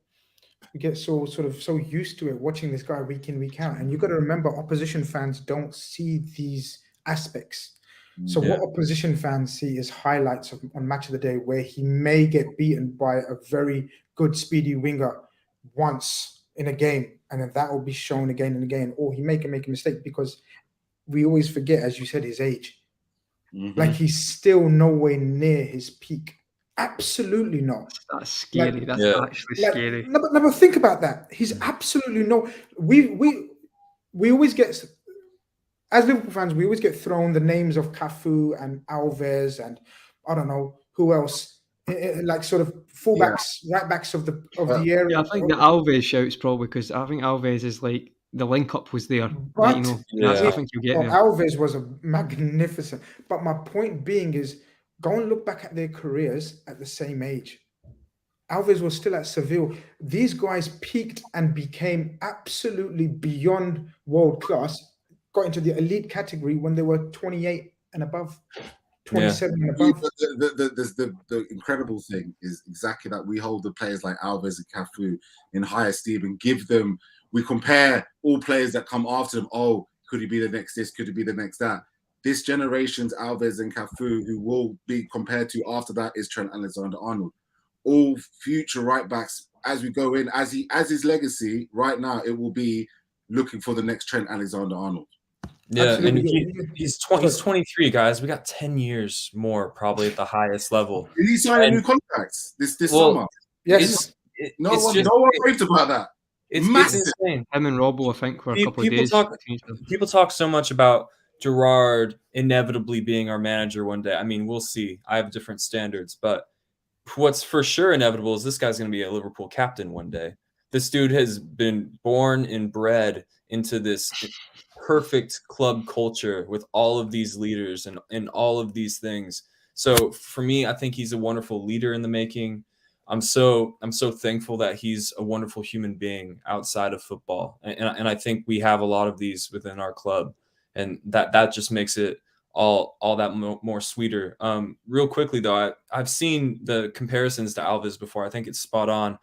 used to it, watching this guy week in, week out. And you've got to remember, opposition fans don't see these aspects. So what opposition fans see is highlights on Match of the Day where he may get beaten by a very good speedy winger, once in a game, and then that will be shown again and again, or he make a mistake, because we always forget, as you said, his age. Like, he's still nowhere near his peak. Absolutely not. That's scary. That's actually scary. No, but think about that. He's absolutely no. We always get, as Liverpool fans, we always get thrown the names of Cafu and Alves and I don't know who else, like sort of fullbacks, right backs of the area. Yeah, I think the Alves shout's probably because I think Alves is like the link up was there. But I think you'll get there. Alves was a magnificent. But my point being is, go and look back at their careers at the same age. Alves was still at Seville. These guys peaked and became absolutely beyond world class, got into the elite category when they were 28 and above, 27 and above. The incredible thing is exactly that we hold the players like Alves and Cafu in high esteem and give them, we compare all players that come after them. Oh, could he be the next this? Could he be the next that? This generation's Alves and Cafu, who will be compared to after that, is Trent Alexander-Arnold. All future right backs, as we go in, as his legacy right now, it will be looking for the next Trent Alexander-Arnold. Yeah, Absolutely. and he's 23, guys. We got 10 years more probably at the highest level. Did he sign a new contract this summer? Yes. No one raved about that. It's insane. Him and Robbo, I think, for a couple of days. People talk so much about Gerrard inevitably being our manager one day. I mean, we'll see. I have different standards, but what's for sure inevitable is this guy's going to be a Liverpool captain one day. This dude has been born and bred into this perfect club culture with all of these leaders and all of these things. So for me, I think he's a wonderful leader in the making. I'm so thankful that he's a wonderful human being outside of football. And I think we have a lot of these within our club, and that just makes it all that more sweeter. Real quickly though, I've seen the comparisons to Alves before. I think it's spot on.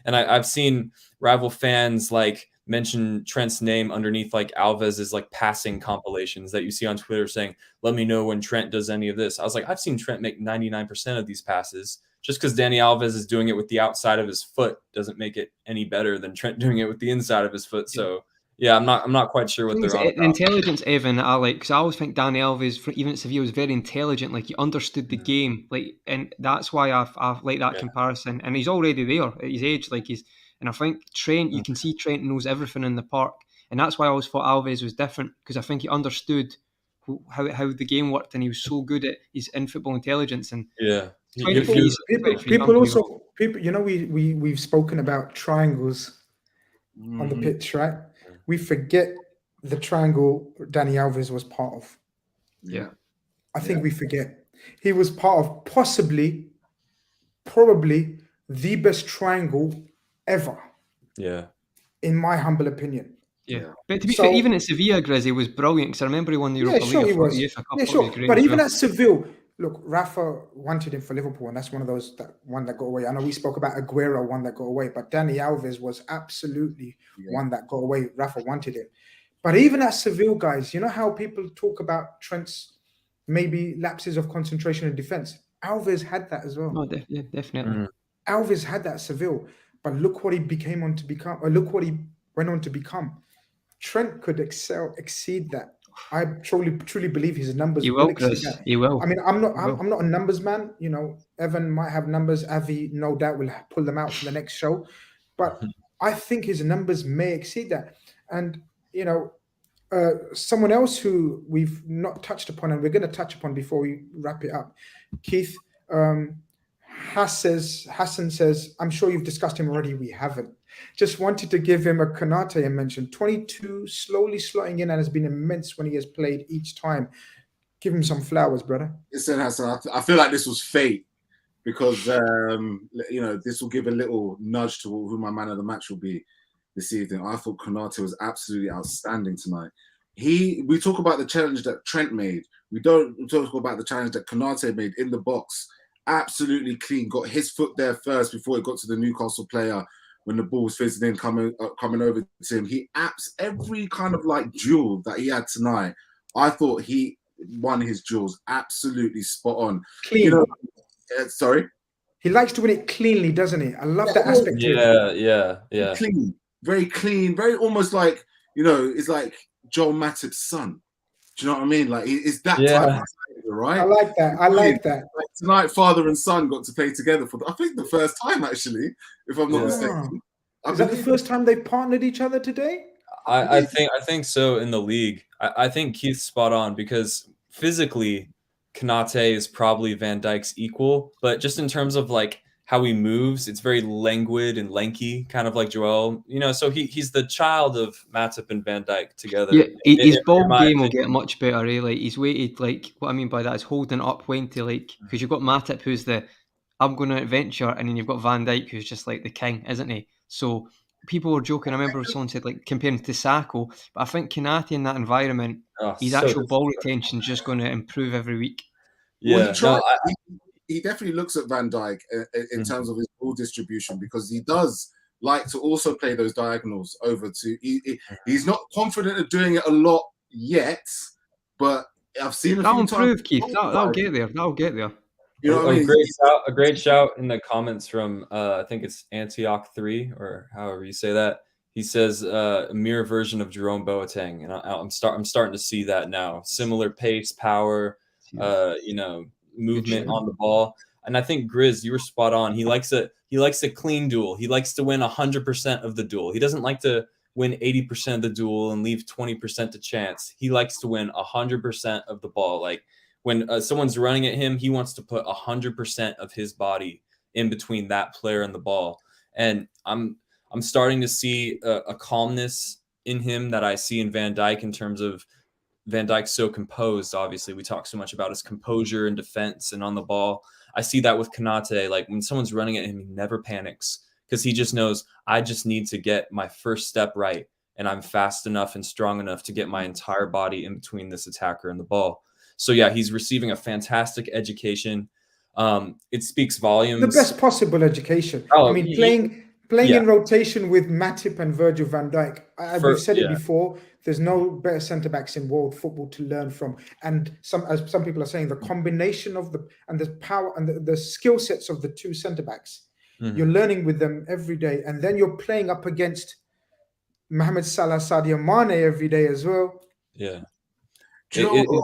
And I've seen rival fans like mention Trent's name underneath like Alves's like passing compilations that you see on Twitter saying, let me know when Trent does any of this. I was like, I've seen Trent make 99% of these passes. Just because Dani Alves is doing it with the outside of his foot doesn't make it any better than Trent doing it with the inside of his foot. So yeah, I'm not quite sure what they're on about. Intelligence, Evan, I like, because I always think Dani Alves, even at Sevilla, was very intelligent. Like, he understood the game, like, and that's why I like that comparison. And he's already there at his age, like and I think Trent, you can see Trent knows everything in the park, and that's why I always thought Alves was different, because I think he understood how the game worked, and he was so good at his in football intelligence. And people also, you know, we've spoken about triangles on the pitch, right? We forget the triangle Dani Alves was part of. Yeah. I think we forget. He was part of probably the best triangle ever. Yeah. In my humble opinion. Yeah. But to be fair, even at Sevilla, Grizzy was brilliant, because I remember he won the Europa League. But even at Seville, look, Rafa wanted him for Liverpool, and that's one of those one that got away. I know we spoke about Aguero, one that got away, but Dani Alves was absolutely one that got away. Rafa wanted him. But even at Seville, guys, you know how people talk about Trent's maybe lapses of concentration and defense? Alves had that as well. Oh, definitely. Alves had that at Seville, but look what he became on to become, or look what he went on to become. Trent could exceed that. I truly believe his numbers will exceed that. He will. I mean, I'm not a numbers man. You know, Evan might have numbers. Avi, no doubt, will pull them out for the next show. But I think his numbers may exceed that. And, you know, someone else who we've not touched upon, and we're going to touch upon before we wrap it up, Keith, Hassan says, I'm sure you've discussed him already. We haven't. Just wanted to give him a Konate mention. 22, slowly slotting in, and has been immense when he has played each time. Give him some flowers, brother. Listen, Hassan, I feel like this was fate, because you know, this will give a little nudge to who my man of the match will be this evening. I thought Konate was absolutely outstanding tonight. We talk about the challenge that Trent made. We don't talk about the challenge that Konate made in the box. Absolutely clean. Got his foot there first before it got to the Newcastle player. When the ball was fizzing in, coming over to him, he apps every kind of like duel that he had tonight. I thought he won his duels absolutely spot on. Clean. You know, sorry? He likes to win it cleanly, doesn't he? I love that aspect to him. Yeah. Very clean, very almost like, it's like Joel Matip's son. Do you know what I mean? Like, it's that type of player, right? I like that. I like that. Like tonight, father and son got to play together for, I think, the first time, actually, if I'm not mistaken. Is that the first time they partnered each other today? I think so in the league. I think Keith's spot on because physically, Konate is probably Van Dijk's equal, but just in terms of like how he moves, it's very languid and lanky, kind of like Joel. So he's the child of Matip and Van Dijk together. Yeah, his ball game will opinion. get much better. Like he's weighted. Like what I mean by that is holding up when to because you've got Matip who's I'm going to adventure, and then you've got Van Dijk who's just like the king, isn't he? So people were joking. I remember someone said like comparing to Sacco, but I think Konate in that environment, his actual ball retention is just going to improve every week. Yeah, he definitely looks at Van Dijk in terms of his ball distribution because he does like to also play those diagonals over to. He's not confident of doing it a lot yet, but I've seen that'll improve, Keith. That'll get there. That'll get there. You know what I mean? A great shout in the comments from I think it's Antioch 3 or however you say that. He says a mirror version of Jerome Boateng, and I'm starting to see that now. Similar pace, power, movement on the ball. And I think Grizz, you were spot on. He likes a clean duel. He likes to win 100% of the duel. He doesn't like to win 80% of the duel and leave 20% to chance. He likes to win 100% of the ball. Like when someone's running at him, he wants to put 100% of his body in between that player and the ball. And I'm starting to see a calmness in him that I see in Van Dijk in terms of Van Dijk's so composed. Obviously, we talk so much about his composure and defense and on the ball. I see that with Konate. Like when someone's running at him, he never panics because he just knows I just need to get my first step right, and I'm fast enough and strong enough to get my entire body in between this attacker and the ball. So yeah, he's receiving a fantastic education. It speaks volumes. The best possible education. I mean, playing in rotation with Matip and Virgil van Dijk. We've said it before. There's no better centre backs in world football to learn from. And as some people are saying, the combination of the power and the skill sets of the two centre backs, you're learning with them every day, and then you're playing up against Mohamed Salah, Sadio Mane every day as well. Yeah. Do you know what?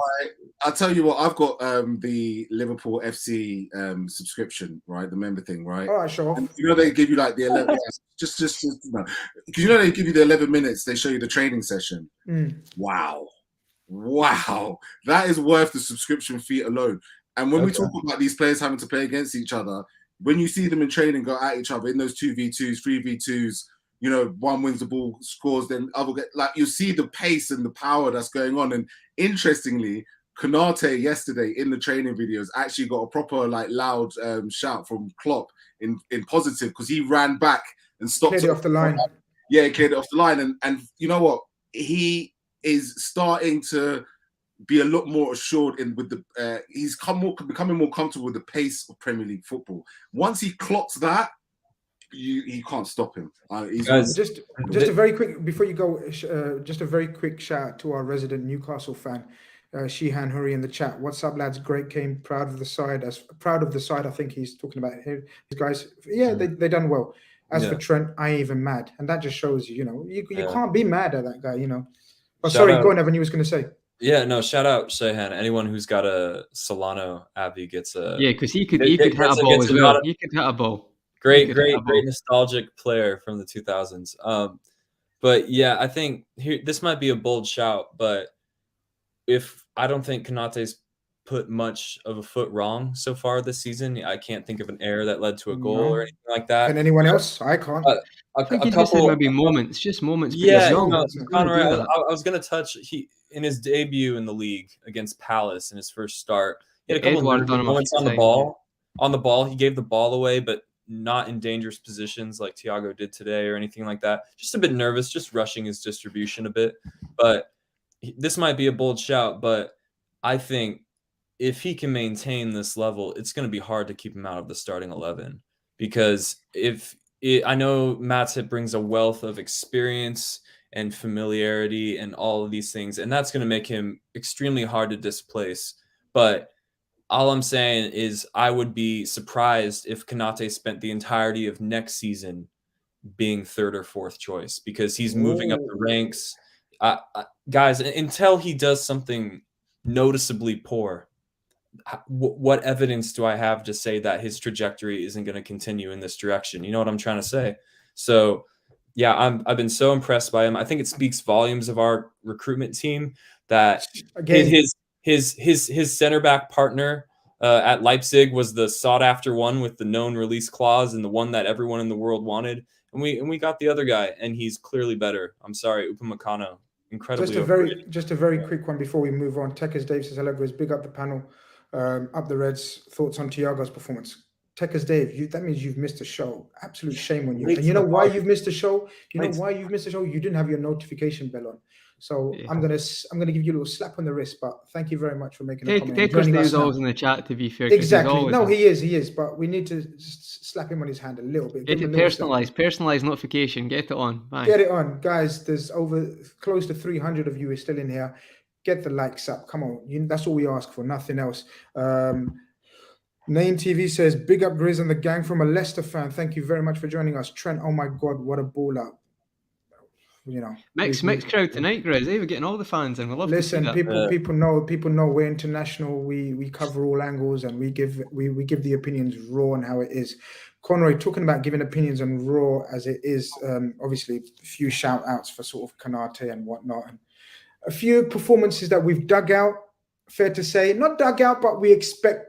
I'll tell you what. I've got the Liverpool FC subscription, right? The member thing, right? All right, sure. They give you like the 11. just because they give you the 11 minutes. They show you the training session. Wow, that is worth the subscription fee alone. And when we talk about these players having to play against each other, when you see them in training go at each other in those 2v2s, 3v2s. One wins the ball, scores, then other get you see the pace and the power that's going on. And interestingly, Konate yesterday in the training videos actually got a proper loud shout from Klopp in positive because he ran back and stopped it off the line. Yeah, he cleared it off the line. And you know what? He is starting to be a lot more assured with the. He's becoming more comfortable with the pace of Premier League football. Once he clocks that. You can't stop him. Just a very quick before you go. Just a very quick shout out to our resident Newcastle fan, Shehan Hurry in the chat. What's up, lads? Great game. Proud of the side. I think he's talking about his guys. Yeah, they done well. As for Trent, I ain't even mad, and that just shows you can't be mad at that guy. But sorry, go on, Evan. You was going to say. Yeah, no, shout out Shehan. Anyone who's got a Solano Abbey gets a because he could hit a ball as well. He could hit a ball. Great nostalgic player from the 2000s. But yeah, I think this might be a bold shout, but I don't think Konate's put much of a foot wrong so far this season. I can't think of an error that led to a goal or anything like that. And anyone else? I can't. I think he just said maybe moments, just moments. Conrad, I was going to touch in his debut in the league against Palace in his first start. He had a couple of moments on the ball. On the ball, he gave the ball away, but not in dangerous positions like Thiago did today or anything like that. Just a bit nervous, just rushing his distribution a bit. But this might be a bold shout, but I think if he can maintain this level, it's going to be hard to keep him out of the starting 11 because I know Matip brings a wealth of experience and familiarity and all of these things, and that's going to make him extremely hard to displace. But all I'm saying is I would be surprised if Konate spent the entirety of next season being third or fourth choice, because he's moving up the ranks. Guys, until he does something noticeably poor, what evidence do I have to say that his trajectory isn't going to continue in this direction? You know what I'm trying to say? So, yeah, I've been so impressed by him. I think it speaks volumes of our recruitment team that his center back partner at Leipzig was the sought after one with the known release clause and the one that everyone in the world wanted. And we got the other guy, and he's clearly better. I'm sorry, Upamecano, incredibly just a very quick one before we move on. Tekers Dave says hello, guys. Big up the panel, up the Reds. Thoughts on Thiago's performance? Tekers Dave, that means you've missed a show. Absolute shame on you. And you know why you've missed a show? You didn't have your notification bell on. So yeah. I'm gonna give you a little slap on the wrist, but thank you very much for making a comment. Tekers Dave's always in the chat, to be fair. Exactly. No, he is, but we need to slap him on his hand a little bit. Get it personalized notification. Get it on. Bye. Get it on, guys. There's close to 300 of you are still in here. Get the likes up. Come on, that's all we ask for. Nothing else. Nain TV says, big up Grizz and the gang from a Leicester fan. Thank you very much for joining us. Trent, oh my God, what a ball up. You know, mixed crowd tonight, Grizz. We're getting all the fans in. We love to see that. People know we're international. We cover all angles, and we give the opinions raw and how it is. Conroy, talking about giving opinions on raw as it is, obviously a few shout outs for sort of Konate and whatnot, and a few performances that we've dug out. Fair to say, not dug out, but we expect.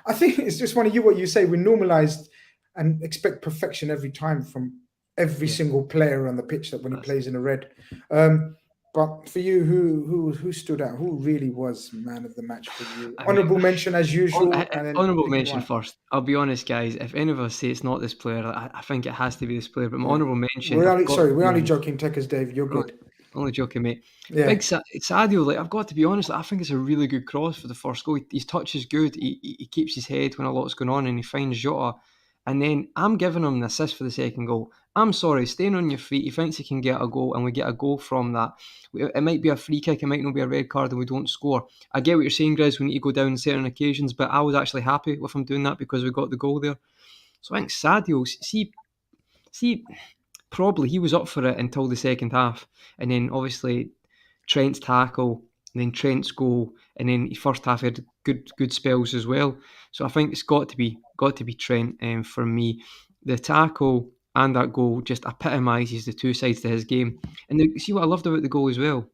I think it's just what you say. We normalized and expect perfection every time from every single player on the pitch that when he plays in a red. But for you, who stood out? Who really was man of the match for you? Honourable mention as usual. Honourable mention first. I'll be honest, guys. If any of us say it's not this player, I think it has to be this player. But my honourable mention. We're only joking, Tekers Dave. You're good. Only joking, mate. Yeah. Big Sadio, like, I've got to be honest, I think it's a really good cross for the first goal. His touch is good. He keeps his head when a lot's going on, and he finds Jota. And then I'm giving him an assist for the second goal. I'm sorry, staying on your feet. He thinks he can get a goal, and we get a goal from that. It might be a free kick, it might not be a red card, and we don't score. I get what you're saying, Grizz, we need to go down on certain occasions, but I was actually happy with him doing that because we got the goal there. So I think Sadio, see, probably he was up for it until the second half. And then obviously Trent's tackle, and then Trent's goal, and then first half had good spells as well. So I think it's got to be Trent for me. The tackle and that goal just epitomises the two sides to his game. And see what I loved about the goal as well?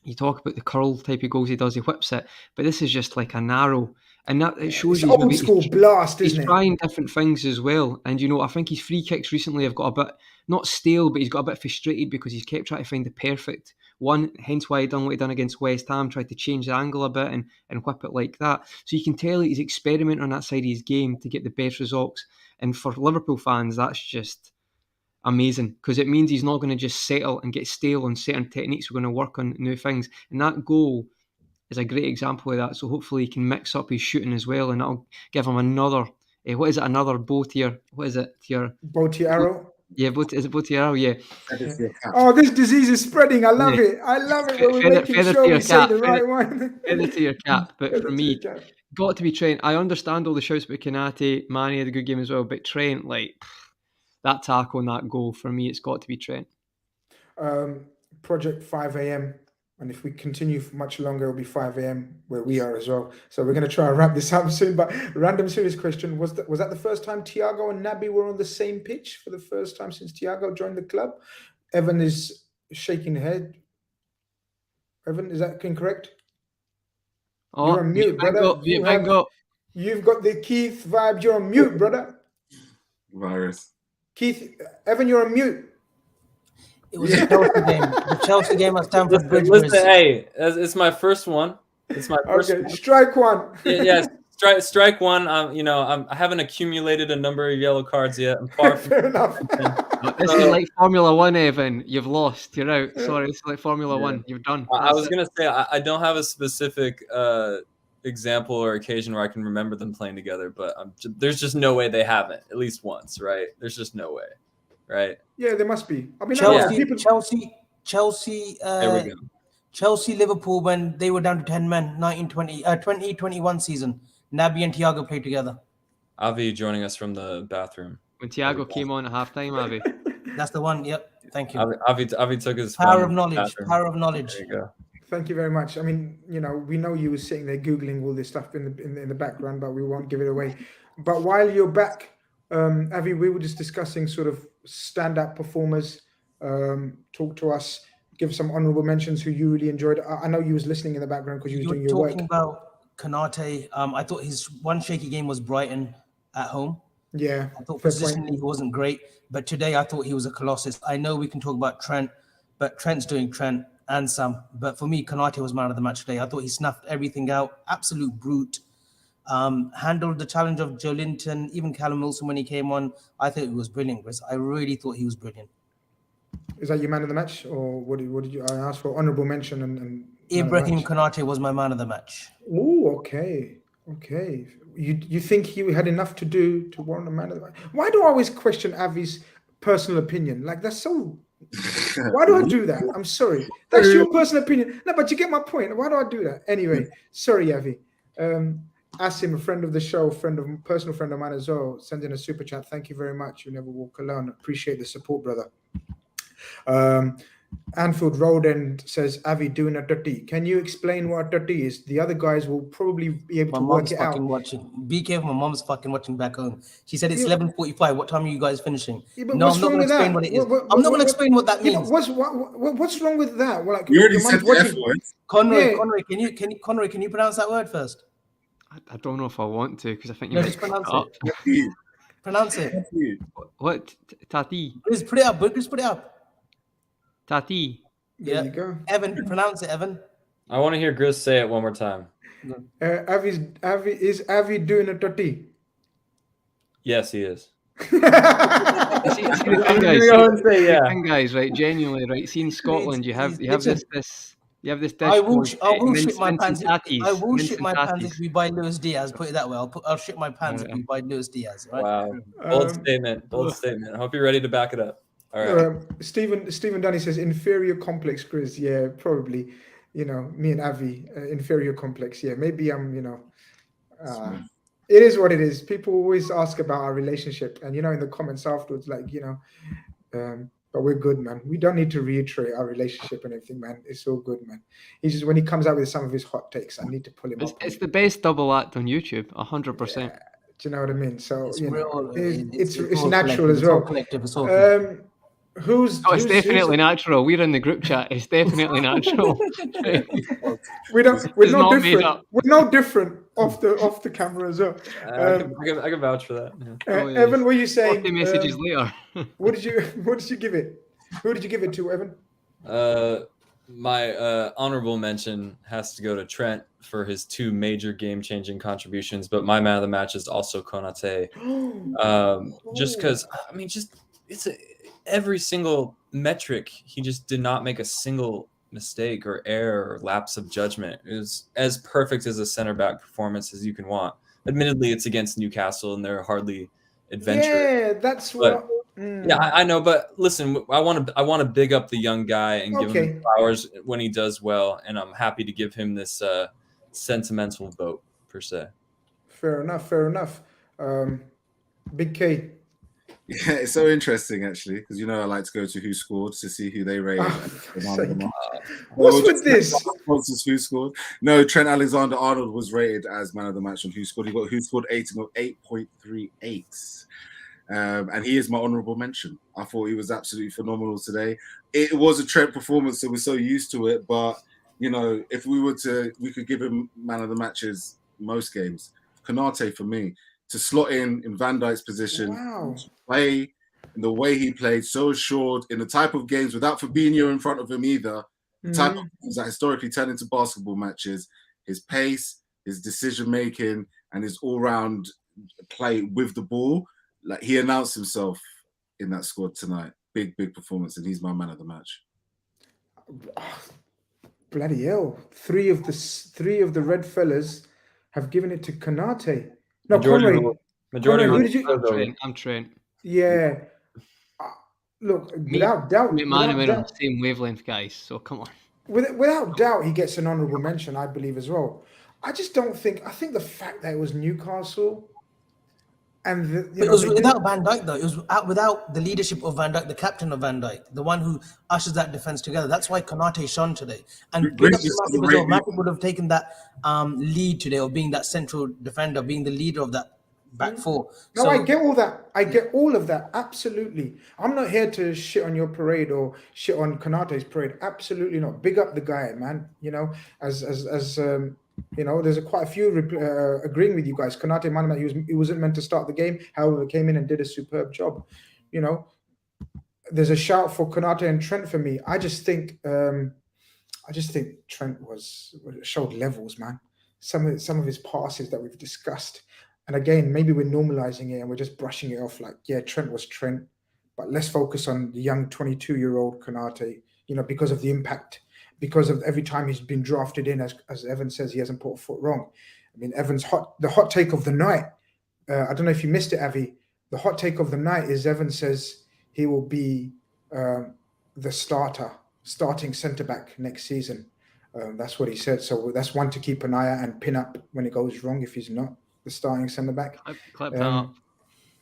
You talk about the curl type of goals he does, he whips it, but this is just like a narrow, and that it shows you old school blast, isn't it? He's trying different things as well. And you know, I think his free kicks recently have got a bit not stale, but he's got a bit frustrated because he's kept trying to find the perfect one, hence why he done what he done against West Ham, tried to change the angle a bit and whip it like that. So you can tell he's experimenting on that side of his game to get the best results. And for Liverpool fans, that's just amazing, because it means he's not going to just settle and get stale on certain techniques. We're going to work on new things. And that goal is a great example of that. So hopefully he can mix up his shooting as well, and that'll give him another, another bow tier? What is it? Bow tier arrow? Yeah, is it bow tier arrow? Yeah. Oh, this disease is spreading. I love it. I love it when we're making sure we say the right one. Feather to your cap. But for me, got to be Trent. I understand all the shouts about Konate. Mane had a good game as well, but Trent, like, that tackle and that goal, for me, it's got to be Trent. Project 5 a.m. And if we continue for much longer, it'll be 5 a.m. where we are as well. So we're going to try and wrap this up soon. But random serious question. Was that the first time Thiago and Naby were on the same pitch for the first time since Thiago joined the club? Evan is shaking his head. Evan, is that incorrect? Oh, you're on mute, brother. You've got the Keith vibe. You're on mute, brother. Virus. Keith, Evan, you're on mute. It was a Chelsea game. The Chelsea game at Stamford Bridge. Listen, hey, it's my first one. It's my first one. Strike one. Yeah, strike one. I haven't accumulated a number of yellow cards yet. I'm far from Fair enough. This is like Formula One, Evan. You've lost. You're out. Sorry, it's like Formula One. You've done. I was going to say, I don't have a specific example or occasion where I can remember them playing together, but there's just no way they haven't, at least once, right? There's just no way, right? Yeah, there must be. I mean, Chelsea. There we go. Chelsea, Liverpool, when they were down to 10 men, 2021 season, Naby and Thiago played together. Avi joining us from the bathroom. When Thiago came on at halftime, Avi. That's the one. Yep. Thank you. Avi took his Power phone of knowledge. bathroom. Power of knowledge. There you go. Thank you very much. I mean, you know, we know you were sitting there Googling all this stuff in the background, but we won't give it away. But while you're back, Avi, we were just discussing sort of stand-up performers. Talk to us, give some honorable mentions who you really enjoyed. I know you was listening in the background because you were doing your work. Talking about Konate, I thought his one shaky game was Brighton at home. Yeah. I thought positionally he wasn't great, but today I thought he was a colossus. I know we can talk about Trent, but Trent's doing Trent and Sam. But for me, Konate was man of the match today. I thought he snuffed everything out. Absolute brute. Handled the challenge of Joe Linton, even Callum Wilson when he came on. I thought he was brilliant, Chris. I really thought he was brilliant. Is that your man of the match, or what did you? I asked for honorable mention and Ibrahim Konate was my man of the match. Oh, okay. You think he had enough to do to warrant a man of the match? Why do I always question Avi's personal opinion? Like, that's so. Why do I do that? I'm sorry. That's your personal opinion. No, but you get my point. Why do I do that? Anyway, sorry, Avi. Asim, a friend of the show, personal friend of mine as well, sending a super chat. Thank you very much. You never walk alone. Appreciate the support, brother. Anfield Road End says, Avi, doing a dirty. Can you explain what a dirty is? The other guys will probably be able to work it out. Watching. Be careful, my mom's fucking watching back home. She said it's 11:45. What time are you guys finishing? Yeah, no, I'm not going to explain what it is. I'm not going to explain what that means. What's wrong with that? Well, like, you already said the F word. Conroy, can you pronounce that word first? I don't know if I want to because I think you just pronounce it. Pronounce it. What? Tati. Just put it up. Just put it up. Tati. There you go. Evan, pronounce it, Evan. I want to hear Grizz say it one more time. Is Avi doing a dirty? Yes, he is. Guys, right? Genuinely, right? See, in Scotland, you have this dish. I will shit my pants. I will shit my pants if we buy Luis Diaz. Put it that way. I'll shit my pants if we buy Luis Diaz. Right? Wow. Bold statement. I hope you're ready to back it up. All right. Stephen Dunny says inferior complex, Chris. Yeah, probably. You know, me and Avi, inferior complex. Yeah, maybe I'm. You know, it is what it is. People always ask about our relationship, and you know, in the comments afterwards, like but we're good, man. We don't need to reiterate our relationship and everything, man. It's all good, man. He's just when he comes out with some of his hot takes, I need to pull him up. It's the best double act on YouTube, 100%. Yeah. Do you know what I mean? So it's it's natural as well. It's definitely natural. We're in the group chat. It's definitely natural. We're not different. We're no different off the camera as well. I can vouch for that. Yeah. Evan, what are you saying? 40 messages later. What did you give it? Who did you give it to, Evan? My honorable mention has to go to Trent for his 2 major game-changing contributions, but my man of the match is also Konate. Just because, I mean, every single metric, he just did not make a single mistake or error or lapse of judgment. It was as perfect as a center back performance as you can want. Admittedly, it's against Newcastle and they're hardly adventurous. Yeah, that's what. Yeah, I know, but listen, I want to big up the young guy and give him flowers when he does well, and I'm happy to give him this sentimental vote per se. Fair enough. Big K. Yeah, it's so interesting actually because I like to go to Who Scored to see who they rate. What's with this? Who scored? No, Trent Alexander-Arnold was rated as man of the match on Who Scored. He got Who Scored 8.38. And he is my honourable mention. I thought he was absolutely phenomenal today. It was a Trent performance, so we're so used to it. But if we could give him man of the matches most games. Konate for me to slot in Van Dijk's position, to play in the way he played, so assured in the type of games without Fabinho in front of him either. The type of games that historically turn into basketball matches. His pace, his decision making, and his all-round play with the ball. Like he announced himself in that squad tonight. Big performance, and he's my man of the match. Bloody hell! Three of the red fellas have given it to Konate. No, Conway. Majority. I'm Trent. Yeah. Look, without doubt. Man, we're on the same wavelength, guys. So come on. without doubt, he gets an honourable mention, I believe, as well. I just don't think. I think the fact that it was Newcastle and But it was without Van Dijk, though. It was without the leadership of Van Dijk, the captain of Van Dijk, the one who ushers that defense together. That's why Konate shone today. And big up to Matip as well. Matip would have taken that lead today of being that central defender, being the leader of that back four. No, so, I get all that. I get all of that. Absolutely. I'm not here to shit on your parade or shit on Konate's parade. Absolutely not. Big up the guy, man. You know, as you know, there's quite a few agreeing with you guys. Konate, man, he wasn't meant to start the game. However, came in and did a superb job. You know, there's a shout for Konate and Trent for me. I just think Trent showed levels, man. Some of his passes that we've discussed. And again, maybe we're normalizing it and we're just brushing it off like, yeah, Trent was Trent. But let's focus on the young 22-year-old Konate, you know, because of the impact, because of every time he's been drafted in, as Evan says, he hasn't put a foot wrong. I mean, the hot take of the night, I don't know if you missed it, Avi. The hot take of the night is Evan says he will be the starting centre-back next season. That's what he said. So that's one to keep an eye out and pin up when it goes wrong if he's not the starting centre-back.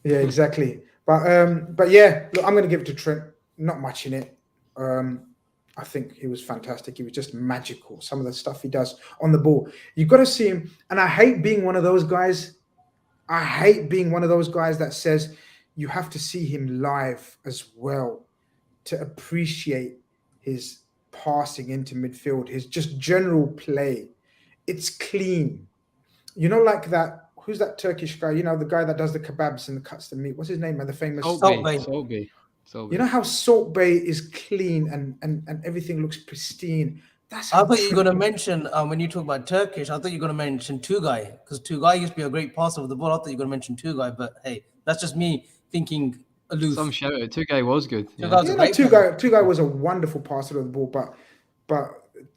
Yeah, exactly. But yeah, look, I'm going to give it to Trent. Not much in it. I think he was fantastic. He was just magical. Some of the stuff he does on the ball. You've got to see him. And I hate being one of those guys. I hate being one of those guys that says you have to see him live as well to appreciate his passing into midfield, his just general play. It's clean. You know, like that. Who's that Turkish guy? You know, the guy that does the kebabs and cuts the meat. What's his name, man? The famous Salt Bay. You know how Salt Bay is clean and everything looks pristine. That's how I thought you were going to mention, when you talk about Turkish, I thought you were going to mention Tugay, because Tugay used to be a great passer of the ball. I thought you were going to mention Tugay, but hey, that's just me thinking aloof. Some shout out. Tugay was good. Tugay was a wonderful passer of the ball, but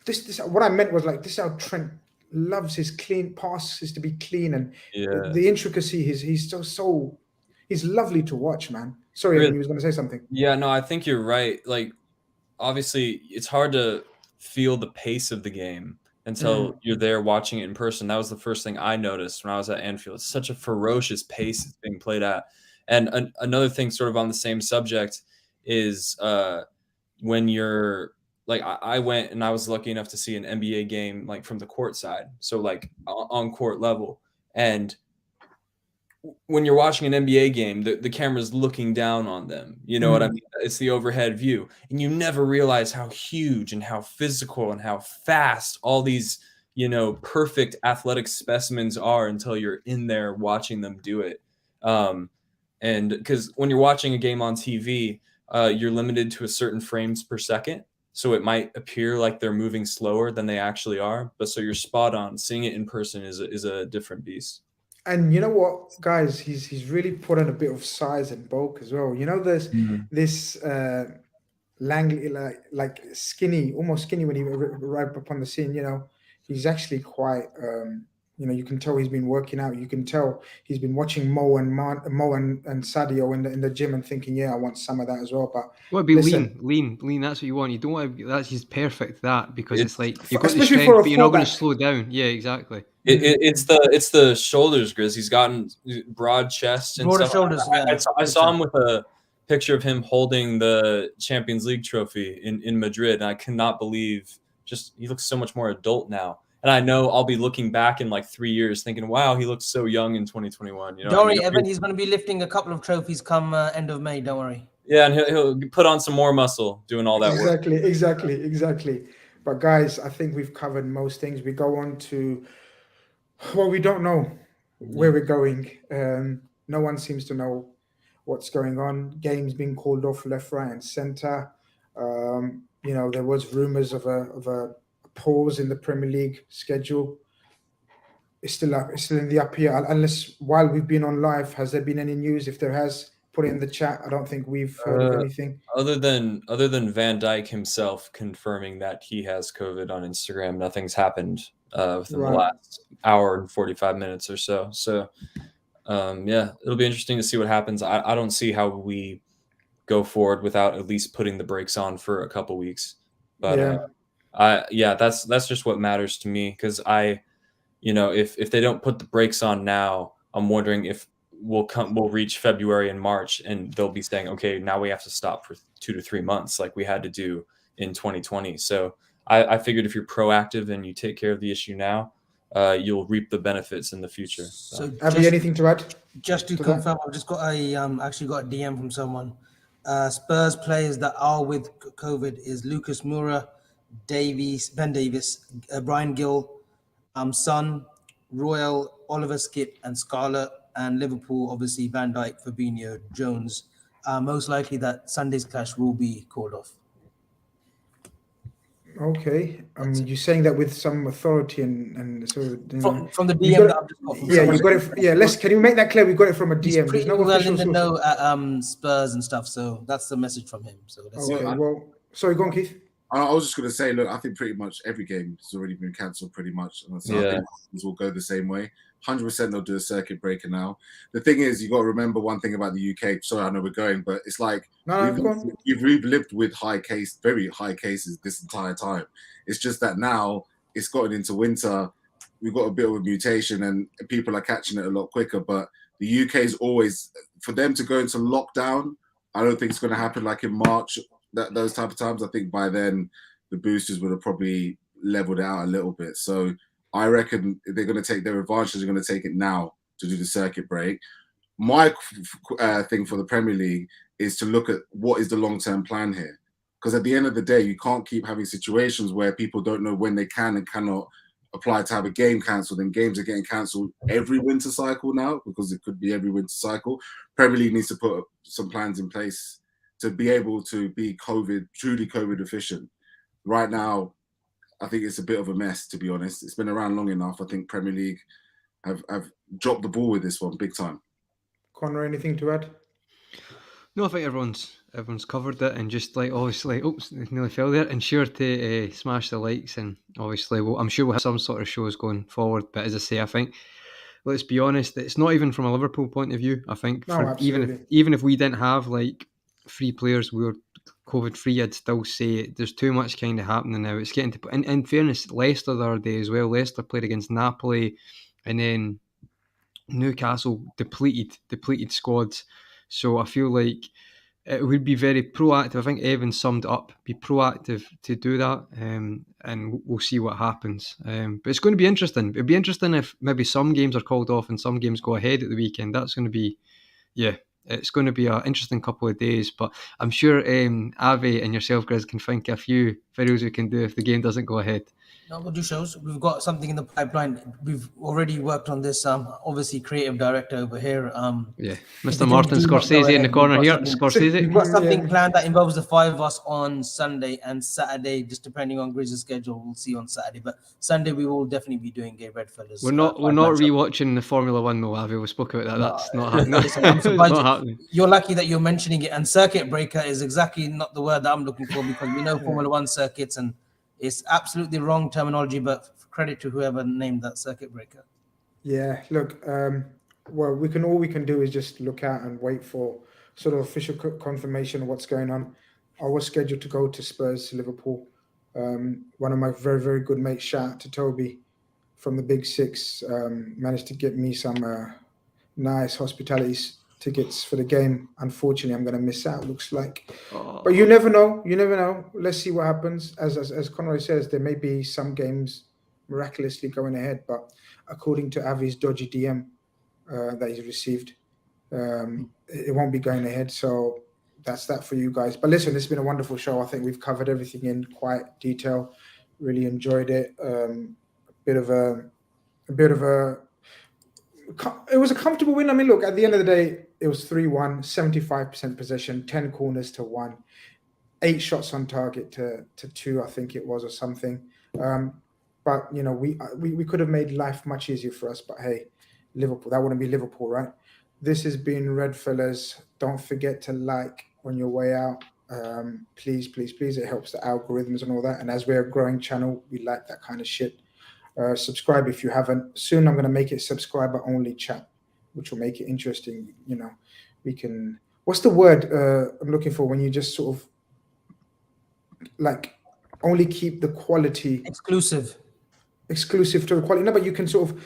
this what I meant was like this is how Trent loves his clean passes to be clean and the intricacy. He's lovely to watch, man. Sorry, really? He was going to say something. Yeah, no, I think you're right. Like, obviously, it's hard to feel the pace of the game until you're there watching it in person. That was the first thing I noticed when I was at Anfield. It's such a ferocious pace it's being played at. And another thing, sort of on the same subject, is when you're like, I went and I was lucky enough to see an NBA game like from the court side, so like on court level. And when you're watching an NBA game, the camera's looking down on them. You know what I mean? It's the overhead view. And you never realize how huge and how physical and how fast all these, you know, perfect athletic specimens are until you're in there watching them do it. And because when you're watching a game on TV, you're limited to a certain frames per second. So it might appear like they're moving slower than they actually are. But so you're spot on. Seeing it in person is a different beast. And you know what, guys, he's really put on a bit of size and bulk as well. You know, there's this Langley, like skinny, almost skinny when he arrived upon the scene. You know, he's actually quite. You know, you can tell he's been working out. You can tell he's been watching Mo and Sadio in the gym and thinking, yeah, I want some of that as well. But well, be lean. That's what you want. You don't want to. That's just perfect. That because it's like you've got the strength, but you're not going to slow down. Yeah, exactly. It's the shoulders, Grizz. He's gotten broad chest and broader stuff. shoulders. I saw him with a picture of him holding the Champions League trophy in Madrid, and I cannot believe he looks so much more adult now. And I know I'll be looking back in like 3 years thinking, wow, he looks so young in 2021. You know, don't worry, Evan, he's going to be lifting a couple of trophies come end of May. Don't worry. Yeah, and he'll put on some more muscle doing all that work. Exactly. But guys, I think we've covered most things. We go on to, well, we don't know where we're going. No one seems to know what's going on. Games being called off left, right, and center. You know, there was rumors of a pause in the Premier League schedule. It's still in the up here. Unless while we've been on live, has there been any news? If there has, put it in the chat. I don't think we've heard of anything. Other than Van Dijk himself confirming that he has COVID on Instagram, nothing's happened within the last hour and 45 minutes or so. So yeah, it'll be interesting to see what happens. I don't see how we go forward without at least putting the brakes on for a couple weeks. But Yeah, that's just what matters to me, because if they don't put the brakes on now, I'm wondering if we'll reach February and March and they'll be saying, okay, now we have to stop for 2 to 3 months like we had to do in 2020. So I figured if you're proactive and you take care of the issue now, you'll reap the benefits in the future. So Have you anything to add? Just to to confirm, I've just got actually got a DM from someone. Spurs players that are with COVID is Lucas Moura, Ben Davies, Brian Gill, Son, Royal, Oliver Skip, and Scarlett, and Liverpool obviously Van Dijk, Fabinho, Jones. Most likely that Sunday's clash will be called off. Okay, I mean, you're saying that with some authority and so From the you DM got that I've just got from yeah, someone. you got it. Yeah, can you make that clear? We got it from a He's DM. There's pretty no well official in the source. know at Spurs and stuff, so that's the message from him. So that's Okay, well, sorry, go on, Keith. I was just going to say, look, I think pretty much every game has already been cancelled, pretty much. And so I think things will go the same way. 100% they'll do a circuit breaker now. The thing is, you got to remember one thing about the UK. Sorry, I know we're going, but it's like we've lived with very high cases this entire time. It's just that now it's gotten into winter. We've got a bit of a mutation and people are catching it a lot quicker. But the UK is always, for them to go into lockdown, I don't think it's going to happen like in March. Those type of times, I think by then the boosters would have probably leveled it out a little bit. So I reckon they're going to take their advantage. They're going to take it now to do the circuit break. My thing for the Premier League is to look at what is the long-term plan here. Because at the end of the day, you can't keep having situations where people don't know when they can and cannot apply to have a game cancelled, and games are getting cancelled every winter cycle now, because it could be every winter cycle. Premier League needs to put some plans in place to be able to be truly COVID efficient. Right now, I think it's a bit of a mess, to be honest. It's been around long enough. I think Premier League have dropped the ball with this one big time. Conor, anything to add? No, I think everyone's covered it, and just like obviously, oops, it nearly fell there. And sure to smash the likes, and obviously, I'm sure we'll have some sort of shows going forward. But as I say, I think, let's be honest, it's not even from a Liverpool point of view. I think even if we didn't have like 3 players, we were COVID free, I'd still say there's too much kind of happening now. It's getting to, in fairness, Leicester the other day as well. Leicester played against Napoli, and then Newcastle depleted squads. So I feel like it would be very proactive. I think Evan summed up, be proactive to do that, and we'll see what happens. But it's going to be interesting. It'd be interesting if maybe some games are called off and some games go ahead at the weekend. That's going to be, it's going to be an interesting couple of days. But I'm sure Avi and yourself, Grizz, can think of a few videos we can do if the game doesn't go ahead. No, we'll do shows. We've got something in the pipeline. We've already worked on this. Obviously, creative director over here. Mr. Martin Scorsese in the corner here. Scorsese. We've got something planned that involves the 5 of us on Sunday and Saturday, just depending on Grizz's schedule. We'll see on Saturday, but Sunday we will definitely be doing a REDFELLAS. We're not rewatching the Formula One though, Avi. We spoke about that. That's not happening. It's not happening. You're lucky that you're mentioning it. And circuit breaker is exactly not the word that I'm looking for, because we know Formula One circuits and it's absolutely wrong terminology, but credit to whoever named that circuit breaker. Yeah, look, well, all we can do is just look out and wait for sort of official confirmation of what's going on. I was scheduled to go to Spurs to Liverpool. One of my very, very good mates, shout out to Toby from the Big Six, managed to get me some nice hospitality tickets for the game. Unfortunately, I'm going to miss out, looks like. But you never know. Let's see what happens. As Conroy says, there may be some games miraculously going ahead, but according to Avi's dodgy DM that he's received, it won't be going ahead. So that's that for you guys. But listen, it's been a wonderful show. I think we've covered everything in quite detail. Really enjoyed it. It was a comfortable win. I mean, look, at the end of the day, it was 3-1, 75% possession, 10 corners to 1, 8 shots on target to 2, I think it was, or something. But we could have made life much easier for us. But hey, Liverpool, that wouldn't be Liverpool, right? This has been REDFELLAS. Don't forget to like on your way out. Please. It helps the algorithms and all that. And as we're a growing channel, we like that kind of shit. Subscribe if you haven't. Soon I'm going to make it subscriber only chat, which will make it interesting. We can, what's the word I'm looking for when you just sort of like only keep the quality Exclusive. exclusive to the quality. No, but you can sort of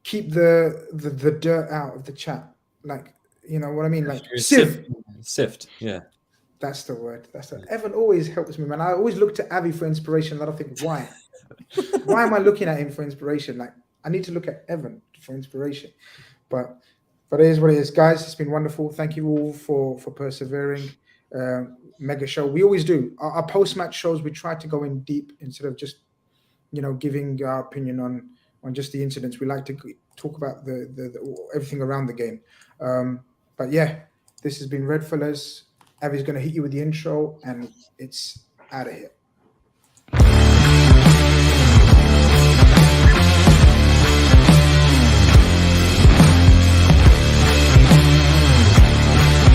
keep the dirt out of the chat. Like, you know what I mean? Like Sift. Yeah. That's the word. Evan always helps me, man. I always look to Avi for inspiration. And I don't think, why? Why am I looking at him for inspiration? Like, I need to look at Evan for inspiration. But it is what it is, guys. It's been wonderful. Thank you all for persevering. Mega show. We always do. Our post-match shows, we try to go in deep instead of just, you know, giving our opinion on just the incidents. We like to talk about the everything around the game. But yeah, this has been REDFELLAS. Avi's going to hit you with the intro, and it's out of here.